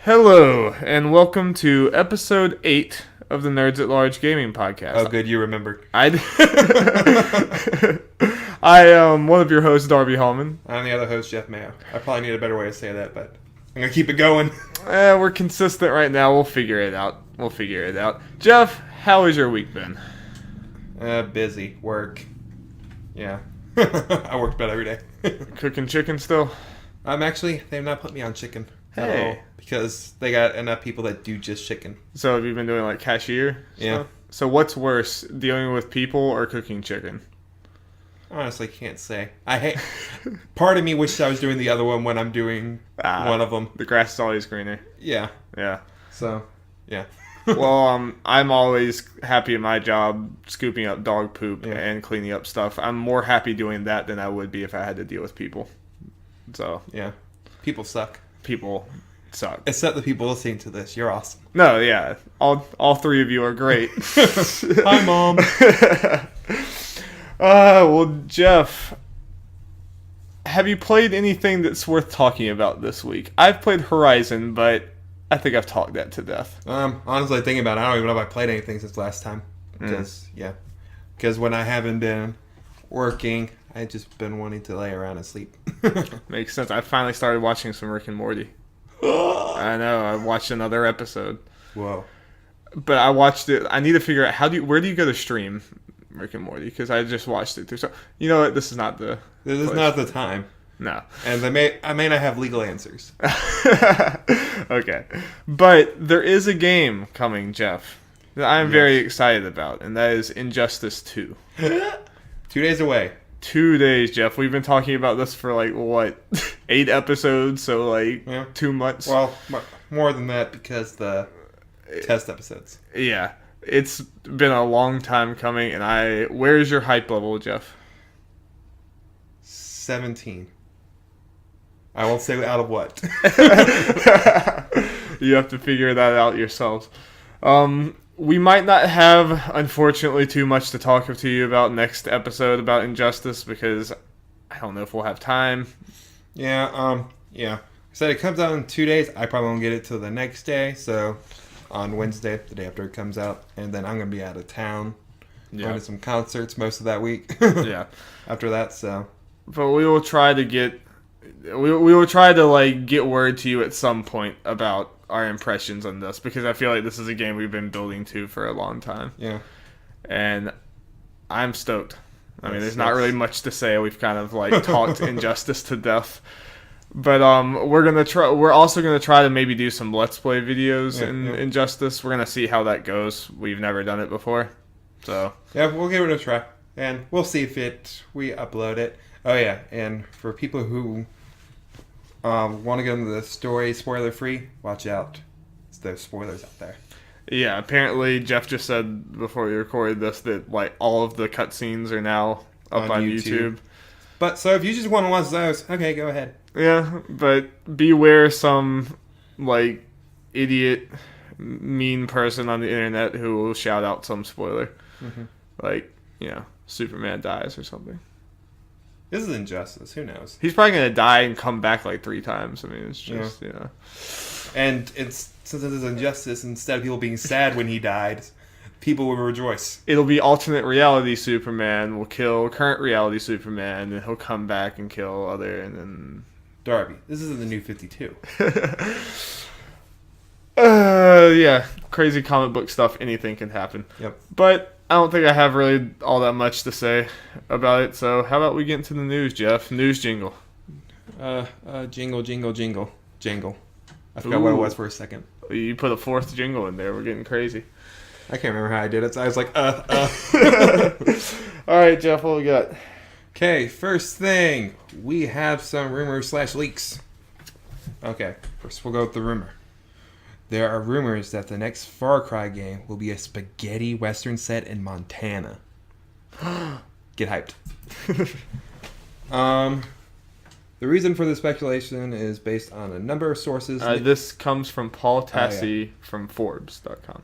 Hello, and welcome to episode 8 of the Nerds at Large Gaming Podcast. Oh, good, you remembered. I am one of your hosts, Darby Hallman. I'm the other host, Jeff Mayo. I probably need a better way to say that, but I'm going to keep it going. We're consistent right now. We'll figure it out. Jeff, how has your week been? Busy. Work. Yeah. I worked about every day. Cooking chicken still? They've not put me on chicken. Hey. Because they got enough people that do just chicken. So have you been doing like cashier Yeah. stuff? So what's worse, dealing with people or cooking chicken? Honestly, can't say. Part of me wishes I was doing the other one when I'm doing one of them. The grass is always greener. Yeah. Yeah. So, yeah. Well, I'm always happy at my job scooping up dog poop and cleaning up stuff. I'm more happy doing that than I would be if I had to deal with people. So, yeah. People suck. People suck. Except the people listening to this. You're awesome. No, yeah. All three of you are great. Hi, Mom. Well, Jeff, have you played anything that's worth talking about this week? I've played Horizon, but I think I've talked that to death. Honestly, thinking about it, I don't even know if I played anything since last time. Because when I haven't been working, I've just been wanting to lay around and sleep. Makes sense. I finally started watching some Rick and Morty. I know. I watched another episode. Whoa. But I watched it. I need to figure out where do you go to stream Rick and Morty? Because I just watched it through. So you know what? This is not the. This is not the time. No. And I may not have legal answers. Okay. But there is a game coming, Jeff, that I'm very excited about, and that is Injustice 2. 2 days away. 2 days, Jeff. We've been talking about this for 8 episodes, so 2 months. Well, more than that because the test episodes. Yeah. It's been a long time coming, and where's your hype level, Jeff? 17. I won't say out of what. You have to figure that out yourselves. We might not have, unfortunately, too much to talk to you about next episode about Injustice because I don't know if we'll have time. Yeah. I said it comes out in 2 days. I probably won't get it till the next day. So on Wednesday, the day after it comes out, and then I'm gonna be out of town. Going to some concerts most of that week. Yeah. After that, so. But we will try to get get word to you at some point about our impressions on this because I feel like this is a game we've been building to for a long time. Yeah. And I'm stoked. I mean, there's not really much to say. We've kind of talked Injustice to death. But we're also gonna try to maybe do some Let's Play videos in Injustice. We're gonna see how that goes. We've never done it before. So yeah, we'll give it a try. And we'll see if we upload it. Oh yeah, and for people who want to get into the story spoiler-free, watch out. There's spoilers out there. Yeah, apparently Jeff just said before we recorded this that all of the cutscenes are now up on YouTube. But so if you just want to watch those, okay, go ahead. Yeah, but beware some idiot, mean person on the internet who will shout out some spoiler. Mm-hmm. Superman dies or something. This is Injustice. Who knows? He's probably going to die and come back 3 times. I mean, it's just, And since it is Injustice, instead of people being sad when he died, people will rejoice. It'll be alternate reality Superman will kill current reality Superman, and he'll come back and kill other, and then... Darby, this isn't the New 52. Yeah. Crazy comic book stuff. Anything can happen. Yep. But I don't think I have really all that much to say about it. So how about we get into the news, Jeff? News jingle. Jingle, jingle, jingle, jingle. I forgot what it was for a second. You put a 4th jingle in there. We're getting crazy. I can't remember how I did it. So I was like, All right, Jeff, what we got? Okay, first thing. We have some rumors/leaks. Okay, first we'll go with the rumor. There are rumors that the next Far Cry game will be a spaghetti western set in Montana. Get hyped. The reason for the speculation is based on a number of sources. This comes from Paul Tassi from Forbes.com.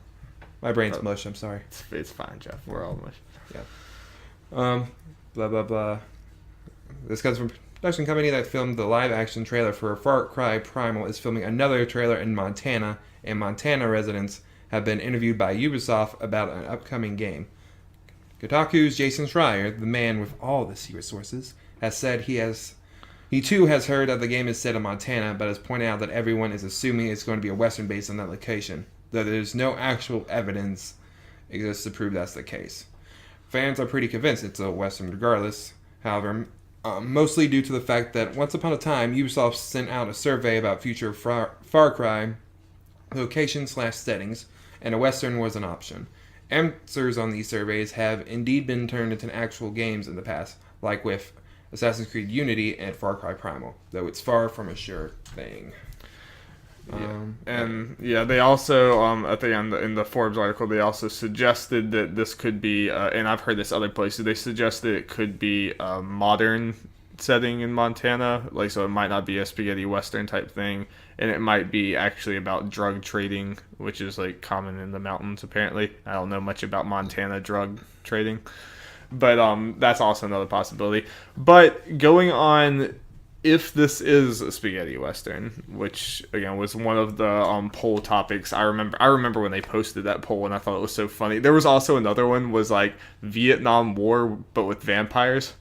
My brain's mush, I'm sorry. It's fine, Jeff. We're all mush. Yeah. Blah, blah, blah. This comes from Production company that filmed the live-action trailer for Far Cry Primal is filming another trailer in Montana, and Montana residents have been interviewed by Ubisoft about an upcoming game. Kotaku's Jason Schreier, the man with all the secret sources, has said he too has heard that the game is set in Montana, but has pointed out that everyone is assuming it's going to be a Western based on that location, though there's no actual evidence exists to prove that's the case. Fans are pretty convinced it's a Western regardless, however, mostly due to the fact that once upon a time, Ubisoft sent out a survey about future Far Cry locations/settings, and a Western was an option. Answers on these surveys have indeed been turned into actual games in the past, like with Assassin's Creed Unity and Far Cry Primal, though it's far from a sure thing. They also, I think in the Forbes article, they also suggested that this could be, and I've heard this other places, they suggested it could be a modern setting in Montana, like, so it might not be a spaghetti western type thing, and it might be actually about drug trading, which is like common in the mountains apparently. I don't know much about Montana drug trading, but that's also another possibility. But going on, if this is a spaghetti western, which again was one of the poll topics, I remember when they posted that poll, and I thought it was so funny. There was also another one, was like Vietnam War but with vampires.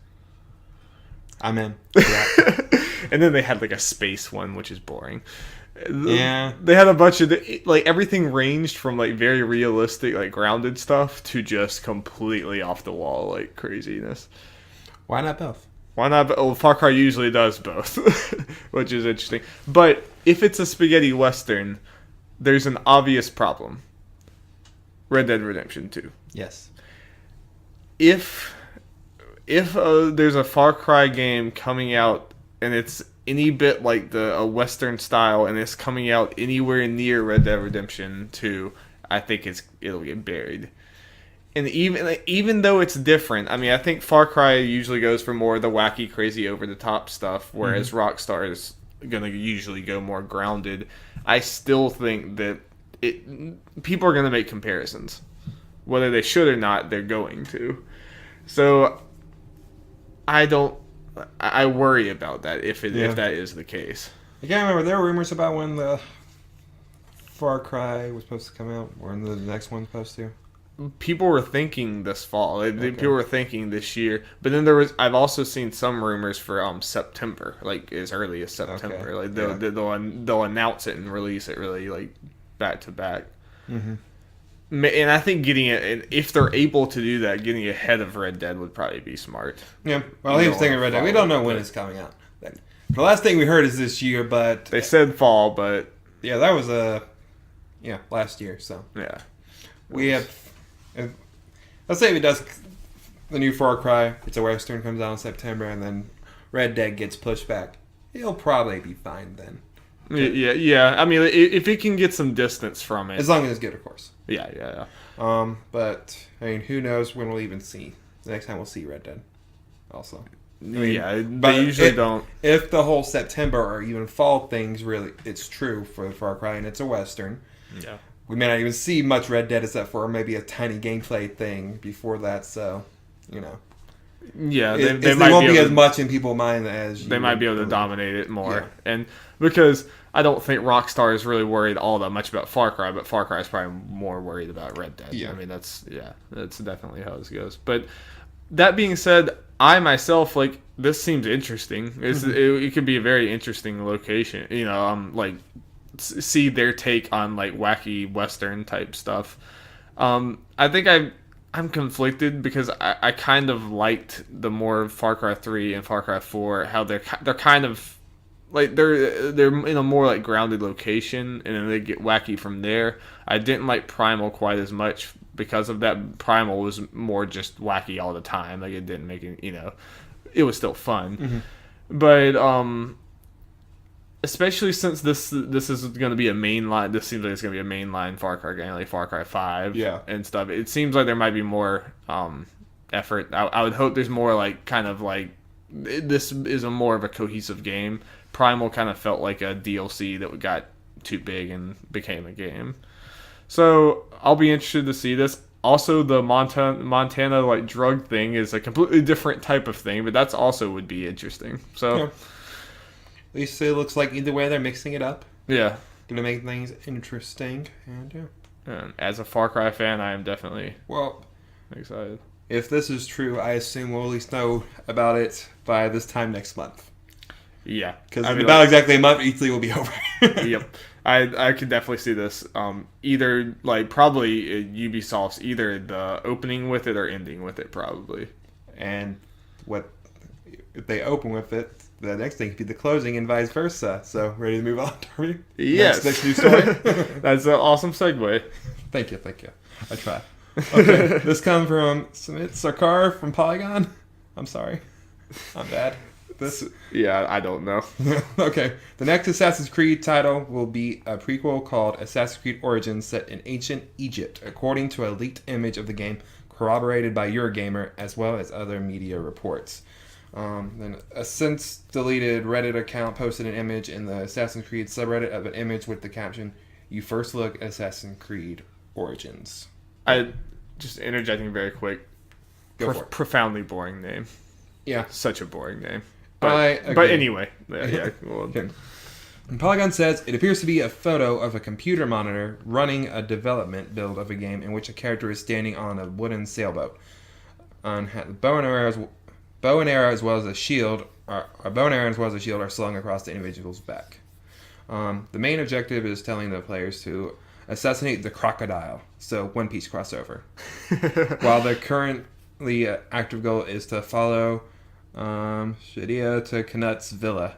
I'm in. Yeah. And then they had like a space one, which is boring. Yeah. They had a bunch of like everything ranged from like very realistic, like grounded stuff to just completely off the wall, like craziness. Why not both? Why not? Well, Far Cry usually does both, which is interesting. But if it's a spaghetti western, there's an obvious problem. Red Dead Redemption 2. Yes. If there's a Far Cry game coming out and it's any bit like a Western style and it's coming out anywhere near Red Dead Redemption 2, I think it'll get buried. And even though it's different, I mean, I think Far Cry usually goes for more of the wacky, crazy, over-the-top stuff, whereas Rockstar is going to usually go more grounded. I still think that people are going to make comparisons. Whether they should or not, they're going to. So I worry about that if that is the case. I can't remember. There were rumors about when the Far Cry was supposed to come out, or when the next one's supposed to. People were thinking this fall. Okay. People were thinking this year. But then I've also seen some rumors for September, like as early as September. Okay. Like they'll announce it and release it really like back to back. Mm-hmm. And I think getting it, if they're able to do that, getting ahead of Red Dead would probably be smart. Yeah. Well, he was thinking Red Dead. We don't know when it's coming out. The last thing we heard is this year, but they said fall, but yeah, that was last year. So yeah, we have. Let's say if it does, the new Far Cry, it's a Western, comes out in September, and then Red Dead gets pushed back. He'll probably be fine then. Yeah. I mean, if it can get some distance from it, as long as it's good, of course. Yeah. But I mean, who knows when we'll even see the next time we'll see Red Dead. Also, they usually don't. If the whole September or even fall things really, it's true for Far Cry and it's a Western. Yeah. We may not even see much Red Dead except for maybe a tiny gameplay thing before that. So, yeah, they won't be as much in people's mind as they might be able to dominate it more, and because I don't think Rockstar is really worried all that much about Far Cry, but Far Cry is probably more worried about Red Dead. Yeah. I mean, that's definitely how this goes. But that being said, I myself this seems interesting. It could be a very interesting location. See their take on like wacky Western type stuff. I think I'm conflicted because I kind of liked the more Far Cry 3 and Far Cry 4 how they're kind of like they're in a more like grounded location and then they get wacky from there. I didn't like Primal quite as much because of that. Primal was more just wacky all the time. Like it didn't make it, it was still fun. Mm-hmm. But especially since this is going to be a mainline. This seems like it's going to be a mainline Far Cry game, like Far Cry 5 and stuff. It seems like there might be more effort. I would hope there's more like kind of like this is a more of a cohesive game. Primal kind of felt like a DLC that got too big and became a game. So I'll be interested to see this. Also, the Montana like drug thing is a completely different type of thing, but that's also would be interesting. So, Yeah. At least it looks like either way they're mixing it up. yeah. Gonna make things interesting, and yeah. And as a Far Cry fan, I am definitely Well, excited. if this is true, I assume we'll at least know about it by this time next month. Yeah, Because I in mean, about exactly a month, E3 will be over. yep. I could definitely see this. Either like probably Ubisoft's either the opening with it or ending with it probably. And what if they open with it? The next thing could be the closing, and vice versa. So, ready to move on, Darby? Yes. Next news story. That's an awesome segue. Thank you. I tried. Okay, this comes from Sumit Sarkar from Polygon. I'm sorry, I'm bad. This. Yeah, I don't know. Okay, the next Assassin's Creed title will be a prequel called Assassin's Creed Origins, set in ancient Egypt, according to a leaked image of the game corroborated by Eurogamer as well as other media reports. Then a since deleted Reddit account posted an image in the Assassin's Creed subreddit of an image with the caption, "You first look at Assassin's Creed Origins." I just interjecting very quick. Go for it. Profoundly boring name. Yeah. Such a boring name. I agree. But anyway, yeah. Well, Okay. And Polygon says it appears to be a photo of a computer monitor running a development build of a game in which a character is standing on a wooden sailboat. On bow and arrow as well as a shield, are slung across the individual's back. The main objective is telling the players to assassinate the crocodile, so One Piece crossover. While the currently active goal is to follow Shadia to Knut's villa.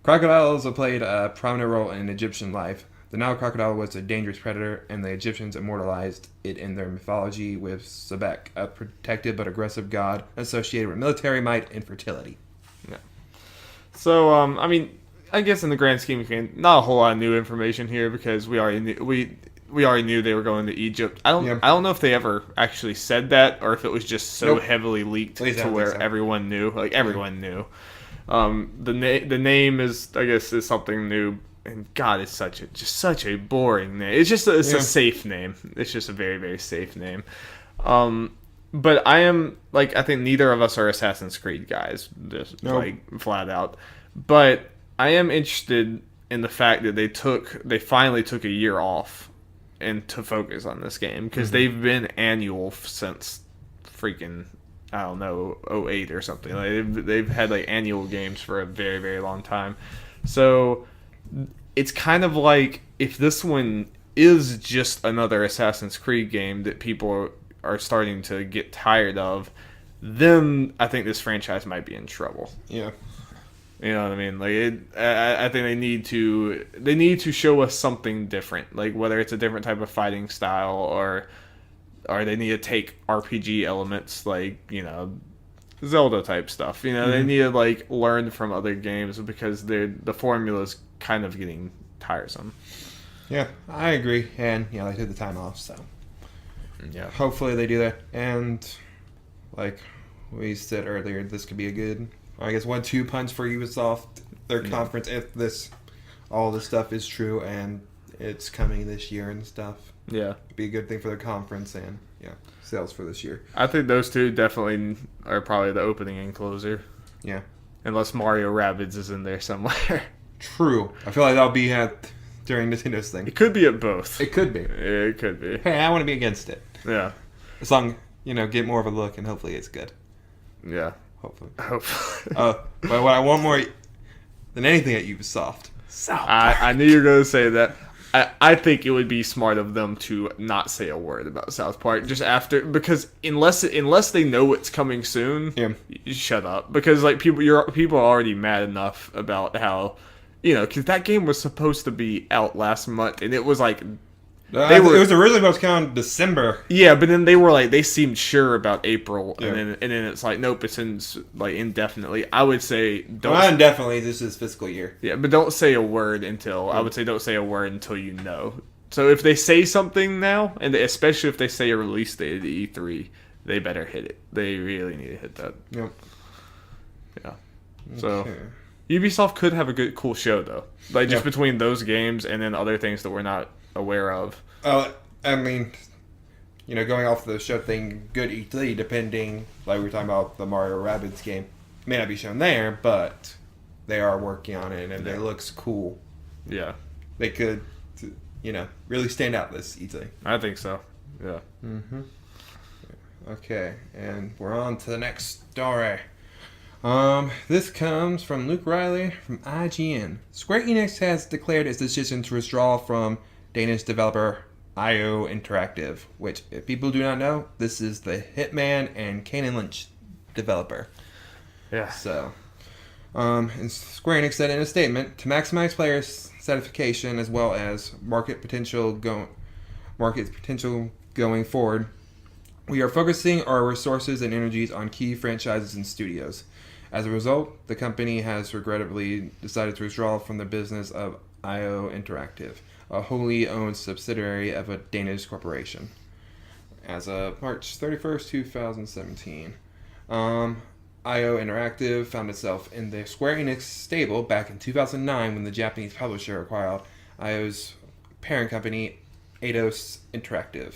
Crocodiles have played a prominent role in Egyptian life. The Nile crocodile was a dangerous predator, and the Egyptians immortalized it in their mythology with Sebek, a protected but aggressive god associated with military might and fertility. Yeah. So, I mean, I guess in the grand scheme of things, not a whole lot of new information here because we already knew they were going to Egypt. I don't know if they ever actually said that or if it was just so heavily leaked to where everyone knew. Like everyone knew. The name is, I guess, is something new. And God, it's such a boring name. It's a safe name. It's just a very, very safe name. But I am I think neither of us are Assassin's Creed guys, just flat out. But I am interested in the fact that they finally took a year off and to focus on this game because they've been annual since freaking I don't know 2008 or something. Like they've had annual games for a very, very long time. So it's kind of like if this one is just another Assassin's Creed game that people are starting to get tired of, then I think this franchise might be in trouble. Yeah. You know what I mean? I think they need to show us something different. Like whether it's a different type of fighting style or they need to take RPG elements Zelda type stuff. You know, they need to learn from other games because the formula's kind of getting tiresome. Yeah, I agree. And they took the time off, so yeah. Hopefully they do that. And like we said earlier, this could be a good 1-2 punch for Ubisoft, their conference, if all this stuff is true and it's coming this year and stuff. Yeah. It'd be a good thing for their conference and sales for this year. I think those two definitely are probably the opening and closer. Yeah. Unless Mario Rabbids is in there somewhere. True. I feel like that'll be during Nintendo's thing. It could be at both. It could be. It could be. Hey, I want to be against it. Yeah. As long, get more of a look and hopefully it's good. Yeah. Hopefully. Hopefully. But what I want more than anything at Ubisoft. I knew you were going to say that. I think it would be smart of them to not say a word about South Park just after, because unless they know what's coming soon, you shut up. Because people are already mad enough about how, because that game was supposed to be out last month and it was it was originally supposed to come in December. Yeah, but then they seemed sure about April, and then it's nope, it's indefinitely. I would say don't. Not indefinitely. This is fiscal year. Yeah, but don't say a word until. I would say don't say a word until you know. So if they say something now, and especially if they say a release date at E3, they better hit it. They really need to hit that. Yep. Yeah. So Ubisoft could have a cool show though, just between those games and then other things that we're not aware of. I mean, going off the show thing, good E3, depending, like we were talking about the Mario Rabbids game, may not be shown there, but they are working on it, and it looks cool. Yeah. They could, really stand out this E3. I think so. Yeah. Mm-hmm. Okay, and we're on to the next story. This comes from Luke Riley from IGN. Square Enix has declared its decision to withdraw from Danish developer IO Interactive, which, if people do not know, this is the Hitman and Kane & Lynch developer. Yeah. So, and Square Enix said in a statement, to maximize players' satisfaction as well as market potential going forward, we are focusing our resources and energies on key franchises and studios. As a result, the company has regrettably decided to withdraw from the business of IO Interactive, a wholly owned subsidiary of a Danish corporation, as of March 31st, 2017. IO Interactive found itself in the Square Enix stable back in 2009 when the Japanese publisher acquired IO's parent company, Eidos Interactive.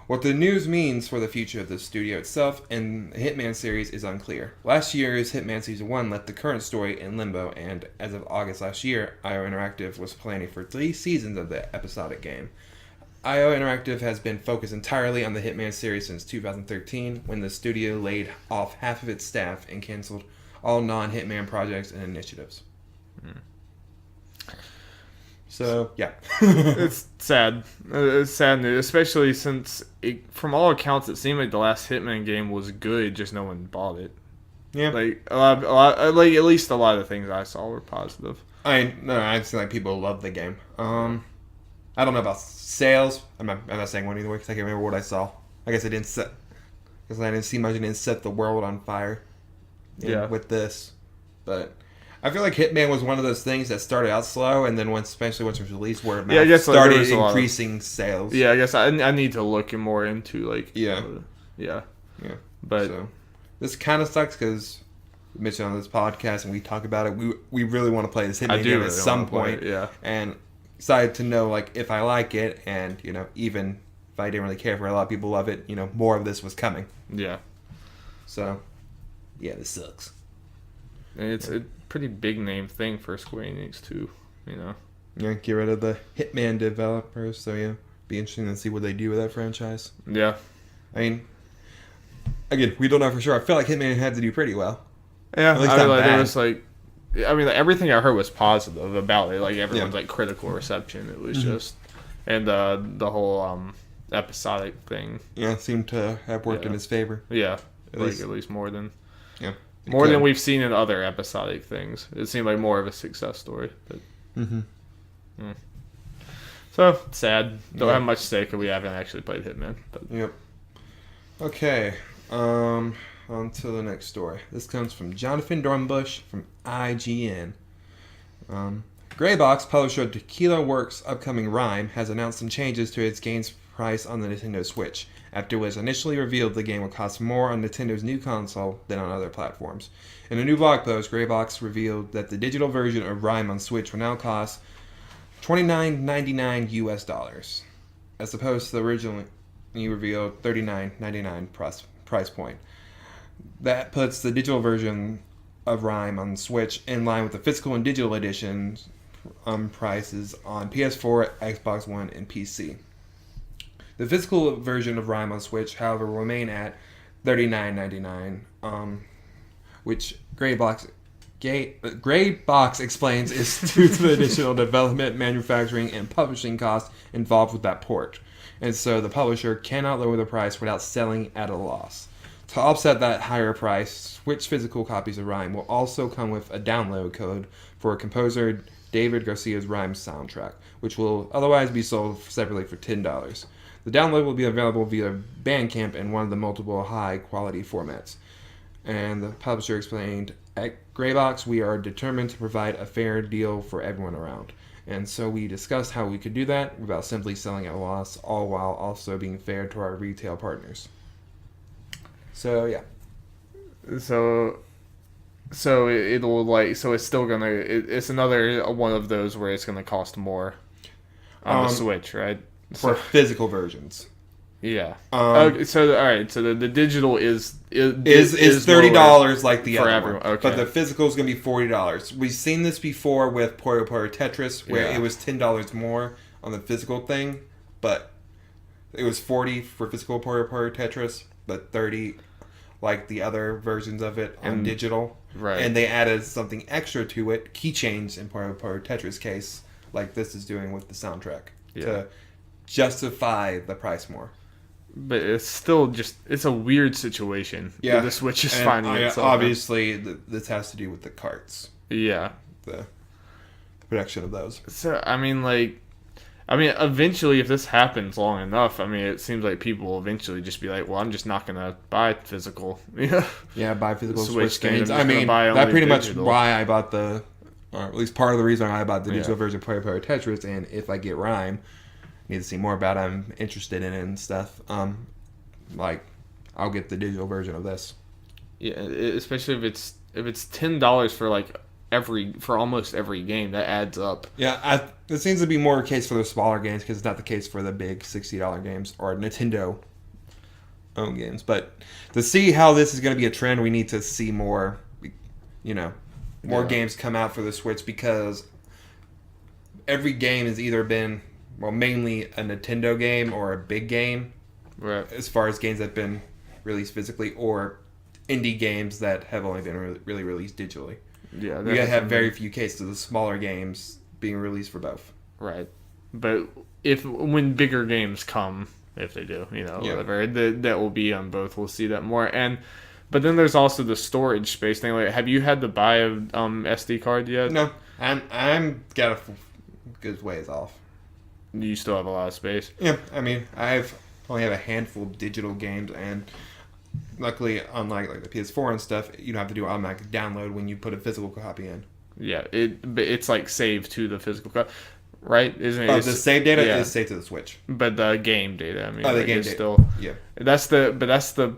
What the news means for the future of the studio itself and the Hitman series is unclear. Last year's Hitman Season 1 left the current story in limbo, and as of August last year, IO Interactive was planning for 3 seasons of the episodic game. IO Interactive has been focused entirely on the Hitman series since 2013, when the studio laid off half of its staff and canceled all non-Hitman projects and initiatives. So, yeah. It's sad. It's sad news, especially since, from all accounts, it seemed like the last Hitman game was good, just no one bought it. Yeah. Like, at least a lot of the things I saw were positive. I'd say like people love the game. I don't know about sales. I'm not saying one either way because I can't remember what I saw. I guess I didn't see much. I didn't set the world on fire. With this, but I feel like Hitman was one of those things that started out slow, and then especially once it was released, word of mouth started increasing sales. Yeah, I guess I need to look more into But so, this kind of sucks because we mentioned on this podcast and we talk about it. We really want to play this Hitman game at some point. And excited to know if I like it, and even if I didn't really care for it, a lot of people love it. More of this was coming. Yeah. So, yeah, this sucks. And it's a pretty big name thing for Square Enix too. Yeah, get rid of the Hitman developers. So be interesting to see what they do with that franchise. Yeah. I mean, again, we don't know for sure. I feel like Hitman had to do pretty well. Yeah, at least there was everything I heard was positive about it. Like everyone's critical reception. It was just, and the whole episodic thing. Yeah, seemed to have worked in his favor. Yeah, at least more than more than we've seen in other episodic things. It seemed like more of a success story. But, So sad. Don't have much to say because we haven't actually played Hitman. But. Yep. Okay. On to the next story. This comes from Jonathan Dornbush from IGN. Greybox, publisher of Tequila Works' upcoming Rhyme, has announced some changes to its game's price on the Nintendo Switch, after it was initially revealed the game would cost more on Nintendo's new console than on other platforms. In a new blog post, Greybox revealed that the digital version of Rhyme on Switch will now cost $29.99 US, as opposed to the originally revealed $39.99 price point. That puts the digital version of Rhyme on Switch in line with the physical and digital editions prices on PS4, Xbox One, and PC. The physical version of Rhyme on Switch, however, will remain at $39.99, which Greybox explains is due to the additional development, manufacturing, and publishing costs involved with that port. And so the publisher cannot lower the price without selling at a loss. To offset that higher price, Switch physical copies of Rhyme will also come with a download code for composer David Garcia's Rhyme soundtrack, which will otherwise be sold separately for $10. The download will be available via Bandcamp in one of the multiple high-quality formats. And the publisher explained, at Greybox, we are determined to provide a fair deal for everyone around. And so we discussed how we could do that without simply selling at a loss, all while also being fair to our retail partners. So, yeah. So it's still gonna. It's another one of those where it's gonna cost more on the Switch, right? For physical versions. Yeah. Okay, so all right. So the digital is $30 like the for other everyone. one, Okay. but the physical is going to be $40. We've seen this before with Puyo Puyo Tetris, where Yeah. it was $10 more on the physical thing, but it was $40 for physical Puyo Puyo Tetris, but $30 like the other versions of it on digital. Right. And they added something extra to it, keychains in Puyo Puyo Tetris case, like this is doing with the soundtrack, to justify the price more. But it's still just, it's a weird situation. Yeah. That the Switch is finding itself in. Obviously, this has to do with the carts. Yeah. The production of those. So, eventually, if this happens long enough, it seems like people will eventually just be like, well, I'm just not going to buy physical. Yeah, buy physical Switch games. games. That's pretty digital. much why I bought or at least part of the reason I bought the digital version of Puyo Puyo Tetris, and if I get Rhyme, need to see more about it, I'm interested in it and stuff. I'll get the digital version of this. Yeah, especially if it's $10 for almost every game, that adds up. Yeah, it seems to be more a case for the smaller games because it's not the case for the big $60 games or Nintendo owned games. But to see how this is going to be a trend, we need to see more, more games come out for the Switch, because every game has either been, mainly a Nintendo game or a big game, Right. as far as games that have been released physically, or indie games that have only been really released digitally. Yeah, We have very few cases of the smaller games being released for both. Right. But when bigger games come, if they do, whatever, that will be on both. We'll see that more. But then there's also the storage space thing. Like, have you had to buy a SD card yet? No, I'm got a good ways off. You still have a lot of space. Yeah, I only have a handful of digital games, and luckily, unlike the PS4 and stuff, you don't have to do automatic download when you put a physical copy in. Yeah, but it's like saved to the physical copy, right? Isn't it? The save data is saved to the Switch. But the game data, the game data. Still, yeah. That's the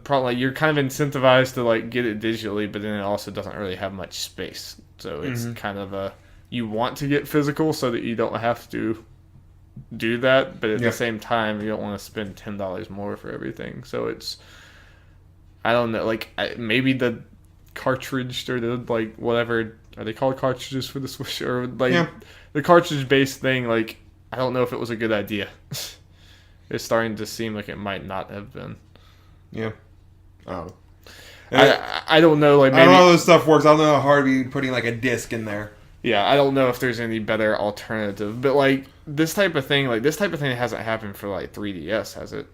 problem. Like, you're kind of incentivized to get it digitally, but then it also doesn't really have much space. So it's kind of you want to get physical so that you don't have to do that, but at the same time, you don't want to spend $10 more for everything. So it's, I don't know, maybe the cartridge or the whatever are they called, cartridges for the Switch, or the cartridge based thing, I don't know if it was a good idea. It's starting to seem like it might not have been. Yeah. Oh. I don't know, maybe, I don't know how this stuff works. I don't know how hard it'd be putting a disc in there. Yeah, I don't know if there's any better alternative, but this type of thing hasn't happened for 3DS, has it?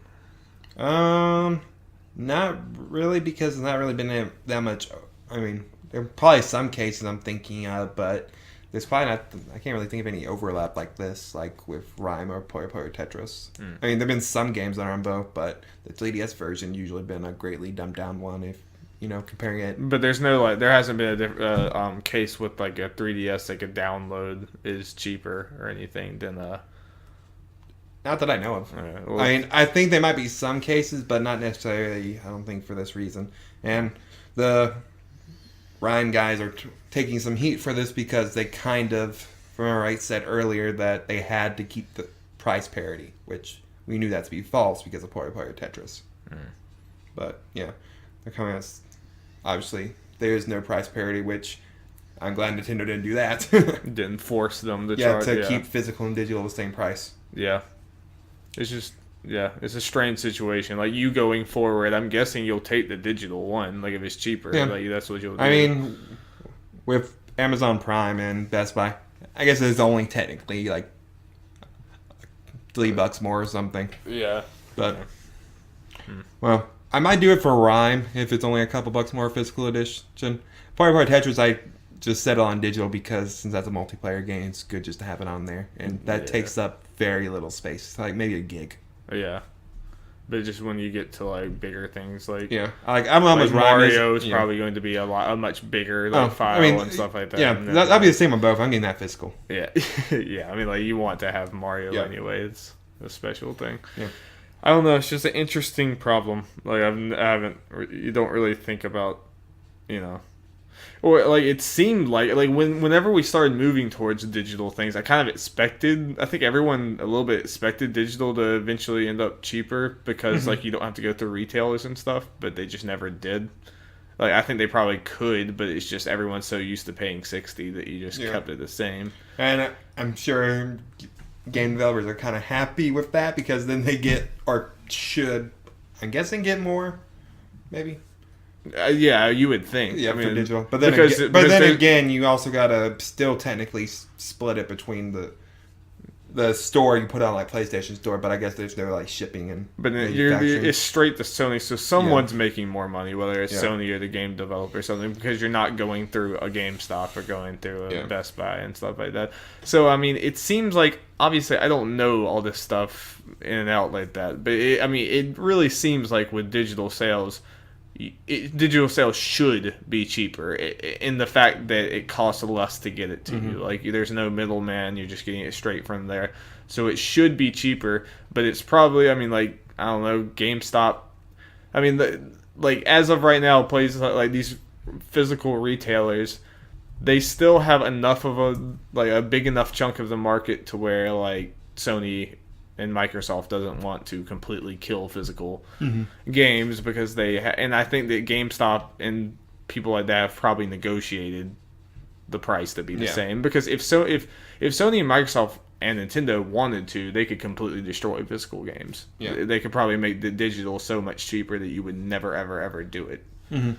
Not really, because it's not really been that much. There are probably some cases I'm thinking of, but there's probably not. I can't really think of any overlap like this, with Rhyme or Puyo Puyo Tetris. There've been some games that are on both, but the 3DS version usually been a greatly dumbed down one. If comparing it. But there's no there hasn't been a case with a 3DS a download is cheaper or anything than Not that I know of. I think there might be some cases, but not necessarily. I don't think for this reason. And the Ryan guys are taking some heat for this because they kind of, if I'm right, said earlier that they had to keep the price parity, which we knew that to be false because of Puyo Puyo Tetris. But yeah, they're coming out. Obviously, there is no price parity, which I'm glad Nintendo didn't do that. Didn't force them to charge. Keep physical and digital the same price. Yeah. It's just, it's a strange situation. You going forward, I'm guessing you'll take the digital one. If it's cheaper, that's what you'll do. With Amazon Prime and Best Buy, I guess it's only technically $3 more or something. Yeah. But, well, I might do it for Rhyme if it's only a couple bucks more physical edition. Puyo Puyo Tetris, I just settle on digital because since that's a multiplayer game, it's good just to have it on there. And that takes up very little space, maybe a gig. Yeah. But just when you get to bigger things, I don't know how much Mario is probably going to be a much bigger file and stuff like that. Yeah, that'll be the same on both. I'm getting that physical. Yeah, yeah. You want to have Mario anyway. It's a special thing. Yeah. I don't know. It's just an interesting problem. I haven't. You don't really think about, Or like it seemed like whenever we started moving towards digital things, I kind of expected. I think everyone a little bit expected digital to eventually end up cheaper because like you don't have to go through retailers and stuff, but they just never did. Like I think they probably could, but it's just everyone's so used to paying 60 that you just kept it the same. And I'm sure game developers are kind of happy with that because then they get, or should, I'm guessing, get more, maybe. Yeah, you would think. Yeah, I mean, for digital. But then, again, you also gotta still technically split it between the store you put on like PlayStation Store. But I guess there's no like shipping and. But then it's straight to Sony, so someone's making more money, whether it's Sony or the game developer or something, because you're not going through a GameStop or going through a Best Buy and stuff like that. So I mean, it seems like obviously I don't know all this stuff in and out like that, but it really seems like with digital sales. Digital sales should be cheaper in the fact that it costs less to get it to you. Like there's no middleman, you're just getting it straight from there. So it should be cheaper, but it's probably, I mean, like, I don't know, GameStop. I mean, like as of right now, places like these physical retailers, they still have enough of a big enough chunk of the market to where like Sony and Microsoft doesn't want to completely kill physical games because and I think that GameStop and people like that have probably negotiated the price to be the same, because if Sony and Microsoft and Nintendo wanted to, they could completely destroy physical games. Yeah. They could probably make the digital so much cheaper that you would never ever ever do it. And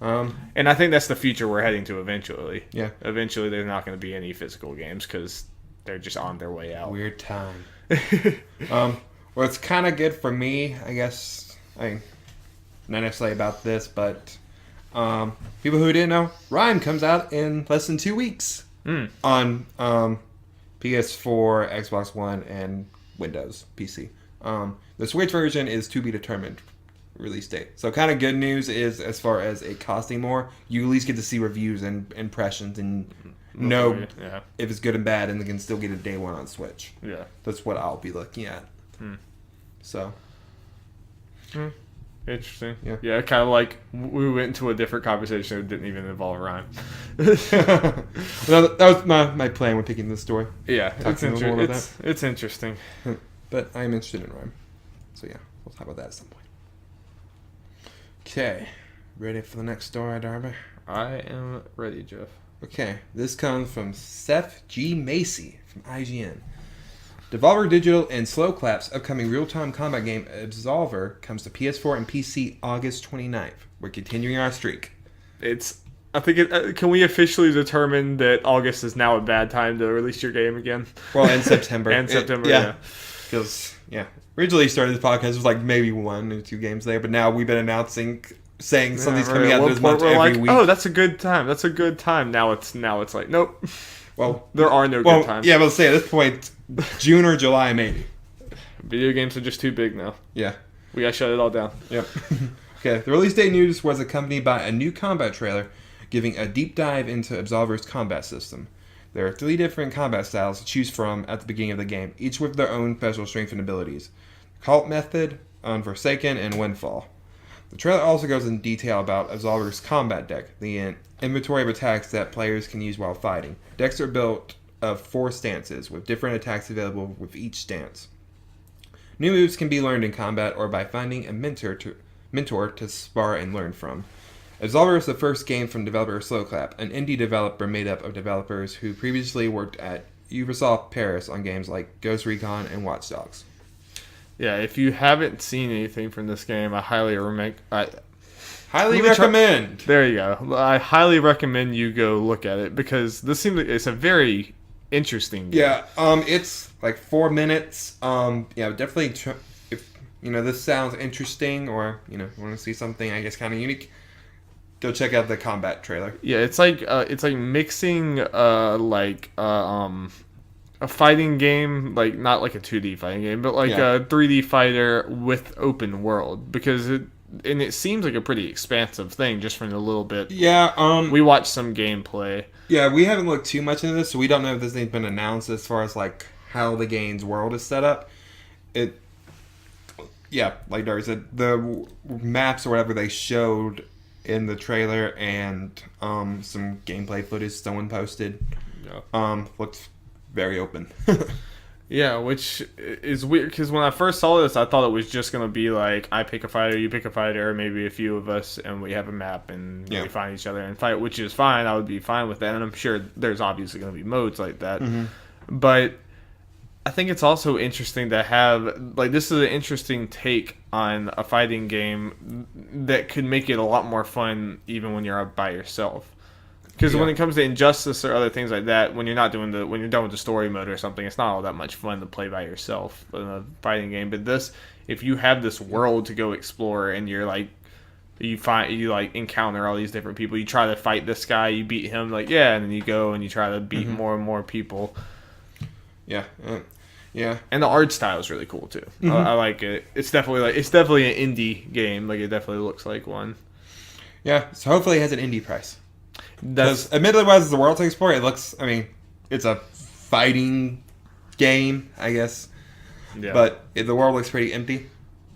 I think that's the future we're heading to eventually. Yeah. Eventually, there's not going to be any physical games because they're just on their way out. Weird time. Well, it's kind of good for me, I guess. Not necessarily about this, but people who didn't know, Rhyme comes out in less than 2 weeks on PS4, Xbox One, and Windows PC. The Switch version is to be determined release date. So kind of good news is, as far as it costing more, you at least get to see reviews and impressions and know if it's good and bad, and they can still get it day one on Switch. Yeah, that's what I'll be looking at. So interesting. Yeah, kind of like we went into a different conversation that didn't even involve Rhyme. That was my plan when picking this story. Yeah, it's interesting. But I'm interested in Rhyme, so yeah, we'll talk about that at some point. Okay, ready for the next story, Darby? I am ready, Jeff. Okay, this comes from Seth G. Macy from IGN. Devolver Digital and Slow Clap's upcoming real-time combat game Absolver comes to PS4 and PC August 29th. We're continuing our streak. Can we officially determine that August is now a bad time to release your game again? Well, in September. Yeah. Because, originally started this podcast, it was like maybe 1 or 2 games there, but now we've been saying something's coming out this month every week. Oh, that's a good time. That's a good time. Now it's like, nope. Well, there are no good times. Yeah, but let's say at this point, June or July maybe. Video games are just too big now. Yeah. We gotta shut it all down. Yep. Okay, the release date news was accompanied by a new combat trailer giving a deep dive into Absolver's combat system. There are 3 different combat styles to choose from at the beginning of the game, each with their own special strength and abilities. Cult Method, Unforsaken, and Windfall. The trailer also goes in detail about Absolver's combat deck, the inventory of attacks that players can use while fighting. Decks are built of 4 stances, with different attacks available with each stance. New moves can be learned in combat or by finding a mentor to spar and learn from. Absolver is the first game from developer Slowclap, an indie developer made up of developers who previously worked at Ubisoft Paris on games like Ghost Recon and Watch Dogs. Yeah, if you haven't seen anything from this game, I highly recommend. There you go. I highly recommend you go look at it because this seems like it's a very interesting game. Yeah, it's like 4 minutes. Definitely. If this sounds interesting, or you want to see something, I guess, kind of unique, go check out the combat trailer. Yeah, it's like mixing a fighting game, like not like a 2D fighting game, but like a 3D fighter with open world, because it seems like a pretty expansive thing just from a little bit. Yeah, we watched some gameplay. Yeah, we haven't looked too much into this, so we don't know if this thing's been announced as far as like how the game's world is set up. Like Darby said, the maps or whatever they showed in the trailer and some gameplay footage someone posted. Yeah. Looked very open. Yeah, which is weird because when I first saw this, I thought it was just gonna be like I pick a fighter, you pick a fighter, or maybe a few of us, and we have a map and we find each other and fight, which is fine. I would be fine with that, and I'm sure there's obviously gonna be modes like that. Mm-hmm. But I think it's also interesting to have like this is an interesting take on a fighting game that could make it a lot more fun even when you're out by yourself. Because when it comes to Injustice or other things like that, when you're when you're done with the story mode or something, it's not all that much fun to play by yourself in a fighting game. But this, if you have this world to go explore and you're like, you encounter all these different people, you try to fight this guy, you beat him, and then you go and you try to beat more and more people. Yeah. Yeah. And the art style is really cool too. I like it. It's definitely an indie game. Like it definitely looks like one. Yeah. So hopefully it has an indie price. That's Because admittedly, as the world to explore, it looks. I mean, it's a fighting game, I guess. yeah. But the world looks pretty empty.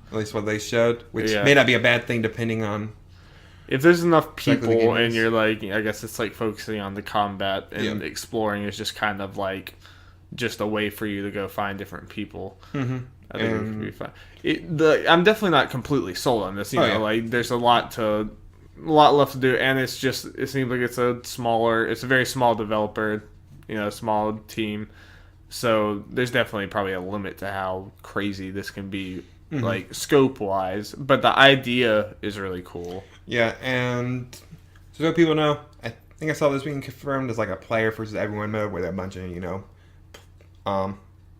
At least what they showed, which may not be a bad thing depending on. If there's enough Exactly the people game and is. you're like, I guess it's like focusing on the combat and exploring is just kind of like just a way for you to go find different people. Mm-hmm. I think it could be fun. I'm definitely not completely sold on this. Like there's a lot left to do, and it seems like it's a very small developer, small team. So there's definitely probably a limit to how crazy this can be, like scope wise. But the idea is really cool. Yeah, and so people know, I think I saw this being confirmed as like a player versus everyone mode where there are a bunch of,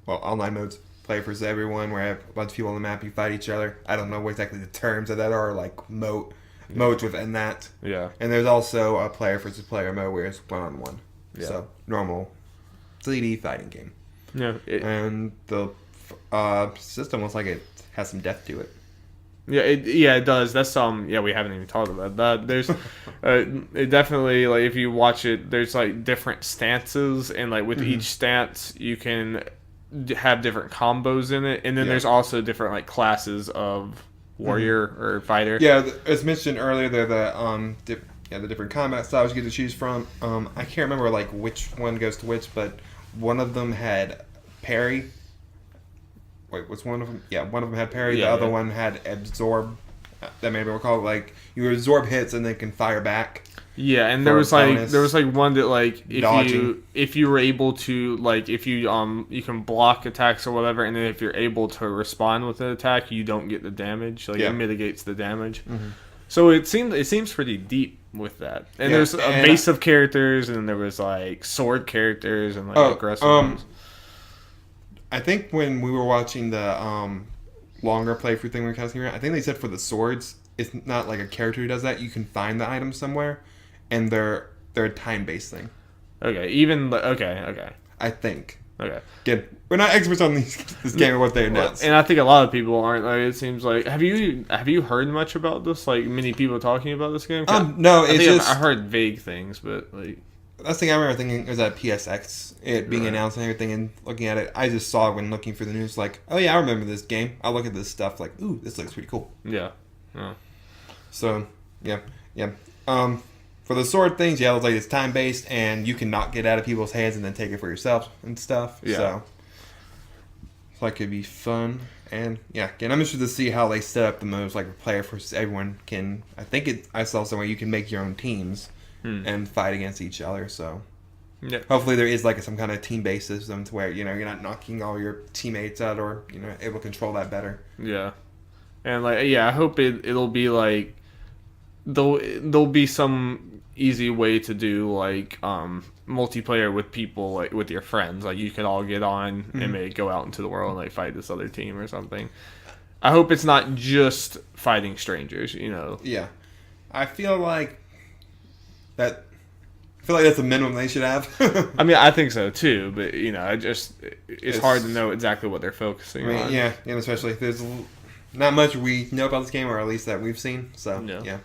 online modes. Player versus everyone where I have a bunch of people on the map, you fight each other. I don't know what exactly the terms of that are, like modes within that. Yeah. And there's also a player versus player mode where it's one-on-one. Yeah. So, normal 3D fighting game. Yeah. And the system looks like it has some depth to it. Yeah, it does. That's we haven't even talked about that. There's it definitely, like, if you watch it, there's like different stances, and like with each stance you can have different combos in it, and then there's also different like classes of warrior or fighter. Yeah, as mentioned earlier, they're the different combat styles you get to choose from. I can't remember like which one goes to which, but one of them had parry. Wait, what's one of them? Yeah, one of them had parry. The other one had absorb. That maybe we'll call it like you absorb hits and then can fire back. Yeah, and there was like one that like if you were able to like if you can block attacks or whatever, and then if you're able to respond with an attack, you don't get the damage. Like it mitigates the damage. Mm-hmm. So it seems pretty deep with that. And there's a base of characters, and then there was like sword characters and like aggressive ones. I think when we were watching the longer playthrough thing we were casting around, I think they said for the swords, it's not like a character who does that. You can find the items somewhere, and they're a time-based thing. Okay, okay. I think. Okay. Again, we're not experts on this game or what they announced. And I think a lot of people aren't. Like, it seems like have you heard much about this? Like many people talking about this game? No, I heard vague things, but like. Last thing I remember thinking was at PSX, it being announced and everything, and looking at it, I just saw it when looking for the news, like, oh yeah, I remember this game. I'll look at this stuff, like, ooh, this looks pretty cool. Yeah. Oh. So, yeah. For the sword things, it looks like it's time-based, and you can knock it out of people's hands and then take it for yourself and stuff. Yeah. So that could be fun. And, yeah, again, I'm interested to see how they set up the moves, like, player versus everyone can, I saw somewhere you can make your own teams. And fight against each other, so hopefully there is like some kind of team-based system to where you're not knocking all your teammates out, or able to control that better. Yeah, and like I hope it'll be like there'll be some easy way to do like multiplayer with people, like with your friends, like you could all get on and maybe go out into the world and like fight this other team or something. I hope it's not just fighting strangers, Yeah, I feel like that's the minimum they should have. I mean, I think so too, but it's hard to know exactly what they're focusing on. Yeah, and especially if there's not much we know about this game, or at least that we've seen. So yeah,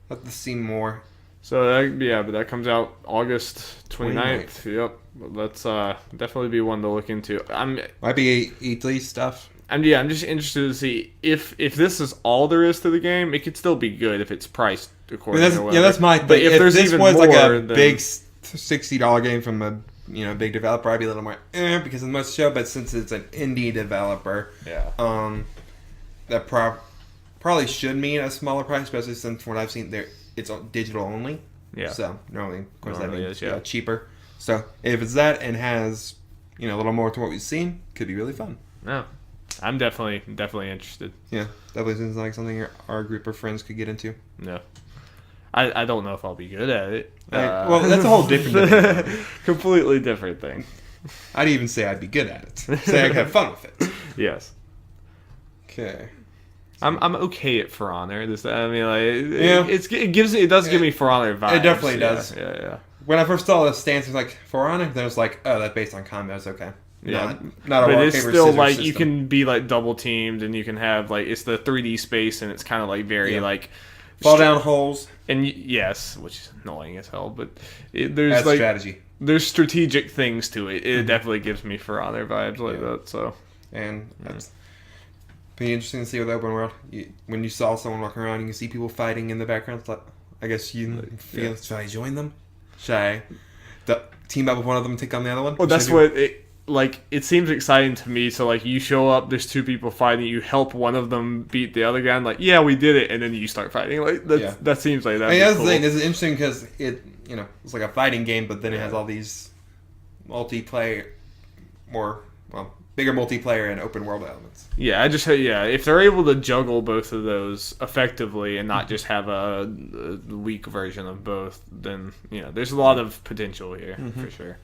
let us see more. So but that comes out August 29th. Yep, that's definitely be one to look into. Might be E3 stuff. I'm just interested to see if this is all there is to the game. It could still be good if it's priced according to whatever. That's my thing. But if there's this even was more, like a then, big $60 game from a big developer, I'd be a little more because of the most show. But since it's an indie developer, that probably should mean a smaller price, especially since what I've seen there, it's digital only. Yeah. So normally, of course, that means is, cheaper. So if it's that and has a little more to what we've seen, could be really fun. Yeah. I'm definitely interested. Yeah, definitely seems like something our group of friends could get into. No. I don't know if I'll be good at it. Well, that's a whole different thing. Completely different thing. I'd even say I'd be good at it. Say I could have fun with it. Yes. Okay. I'm okay at For Honor. It does give me For Honor vibes. It definitely does. Yeah. When I first saw the stance, it was like For Honor. Then it was like, oh, that's based on combat. It's okay. Yeah, not a but rock, it's paper, still scissors like system. you can be like double teamed, and you can have like it's the 3D space, and it's kind of like very like fall down holes. And yes, which is annoying as hell, but there's That's like strategy. There's strategic things to it. It definitely gives me For Honor vibes like that. So, and that's pretty interesting to see with the open world. When you saw someone walking around, you can see people fighting in the background. It's like, I guess you feel, should I join them? Should I team up with one of them and take on the other one? Well, that's what it seems exciting to me. So like you show up, there's two people fighting, you help one of them beat the other guy, and like we did it, and then you start fighting. Like that seems like that. That's the thing. This is interesting because it's like a fighting game, but then it has all these multiplayer, bigger multiplayer and open world elements. Yeah, if they're able to juggle both of those effectively and not just have a weak version of both, then there's a lot of potential here for sure.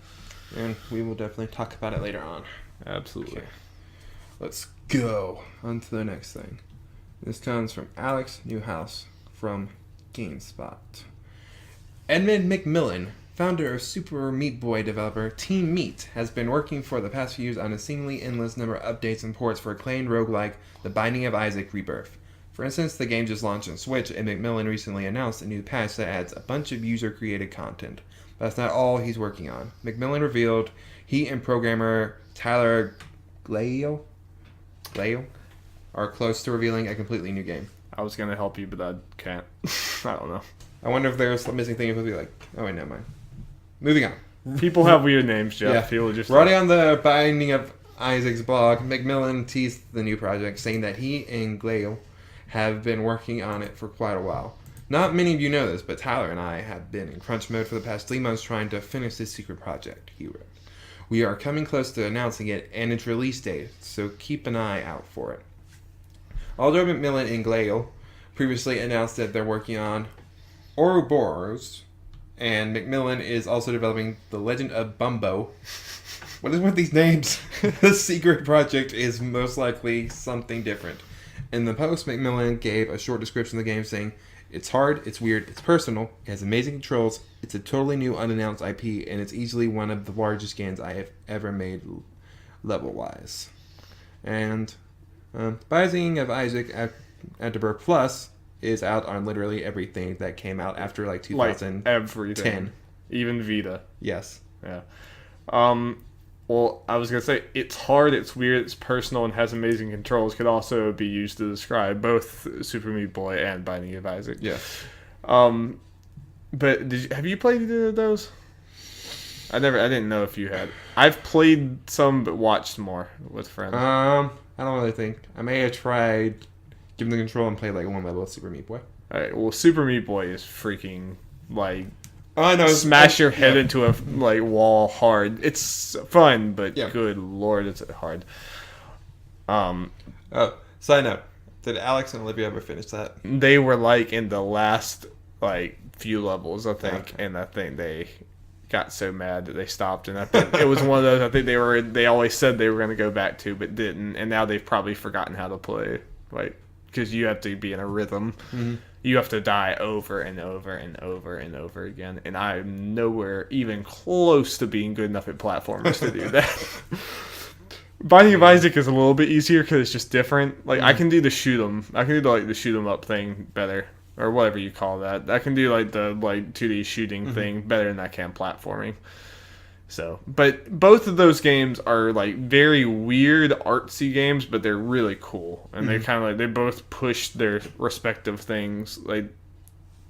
And we will definitely talk about it later on. Absolutely. Okay. Let's go on to the next thing. This comes from Alex Newhouse from GameSpot. Edmund McMillan, founder of Super Meat Boy developer Team Meat, has been working for the past few years on a seemingly endless number of updates and ports for acclaimed roguelike The Binding of Isaac Rebirth. For instance, the game just launched on Switch, and McMillan recently announced a new patch that adds a bunch of user-created content. But that's not all he's working on. McMillan revealed he and programmer Tyler Glaio are close to revealing a completely new game. I was going to help you, but I can't. I don't know. I wonder if there's a missing thing. It would be like, oh wait, never mind. Moving on. People have weird names, Jeff. Yeah. People just writing on the Binding of Isaac's blog, McMillan teased the new project, saying that he and Glaio have been working on it for quite a while. Not many of you know this, but Tyler and I have been in crunch mode for the past 3 months trying to finish this secret project, he wrote. We are coming close to announcing it and its release date, so keep an eye out for it. Although McMillan and Glaio previously announced that they're working on Ouroboros, and McMillan is also developing The Legend of Bumbo. What is with these names? The secret project is most likely something different. In the post, McMillan gave a short description of the game saying, "It's hard, it's weird, it's personal, it has amazing controls, it's a totally new unannounced IP, and it's easily one of the largest games I have ever made level-wise." And Binding of Isaac Afterbirth Plus is out on literally everything that came out after 2010. Like everything. Even Vita. Yes. Yeah. Well, I was going to say, it's hard, it's weird, it's personal, and has amazing controls could also be used to describe both Super Meat Boy and Binding of Isaac. Yeah. But have you played either of those? I didn't know if you had. I've played some, but watched more with friends. I don't really think. I may have tried giving the control and played one level of Super Meat Boy. Alright, well, Super Meat Boy is freaking, I know. Smash your head into a wall hard. It's fun, but good lord, it's hard. Side note: did Alex and Olivia ever finish that? They were in the last few levels, I think, and I think they got so mad that they stopped. And I think it was one of those. I think they always said they were going to go back to, but didn't. And now they've probably forgotten how to play, because you have to be in a rhythm. Mm-hmm. You have to die over and over and over and over again. And I'm nowhere even close to being good enough at platformers to do that. Binding of Isaac is a little bit easier because it's just different. I can do the shoot 'em. I can do the shoot 'em up thing better, or whatever you call that. I can do the 2D shooting thing better than I can platforming. So, but both of those games are very weird, artsy games, but they're really cool, and they kind of they both push their respective things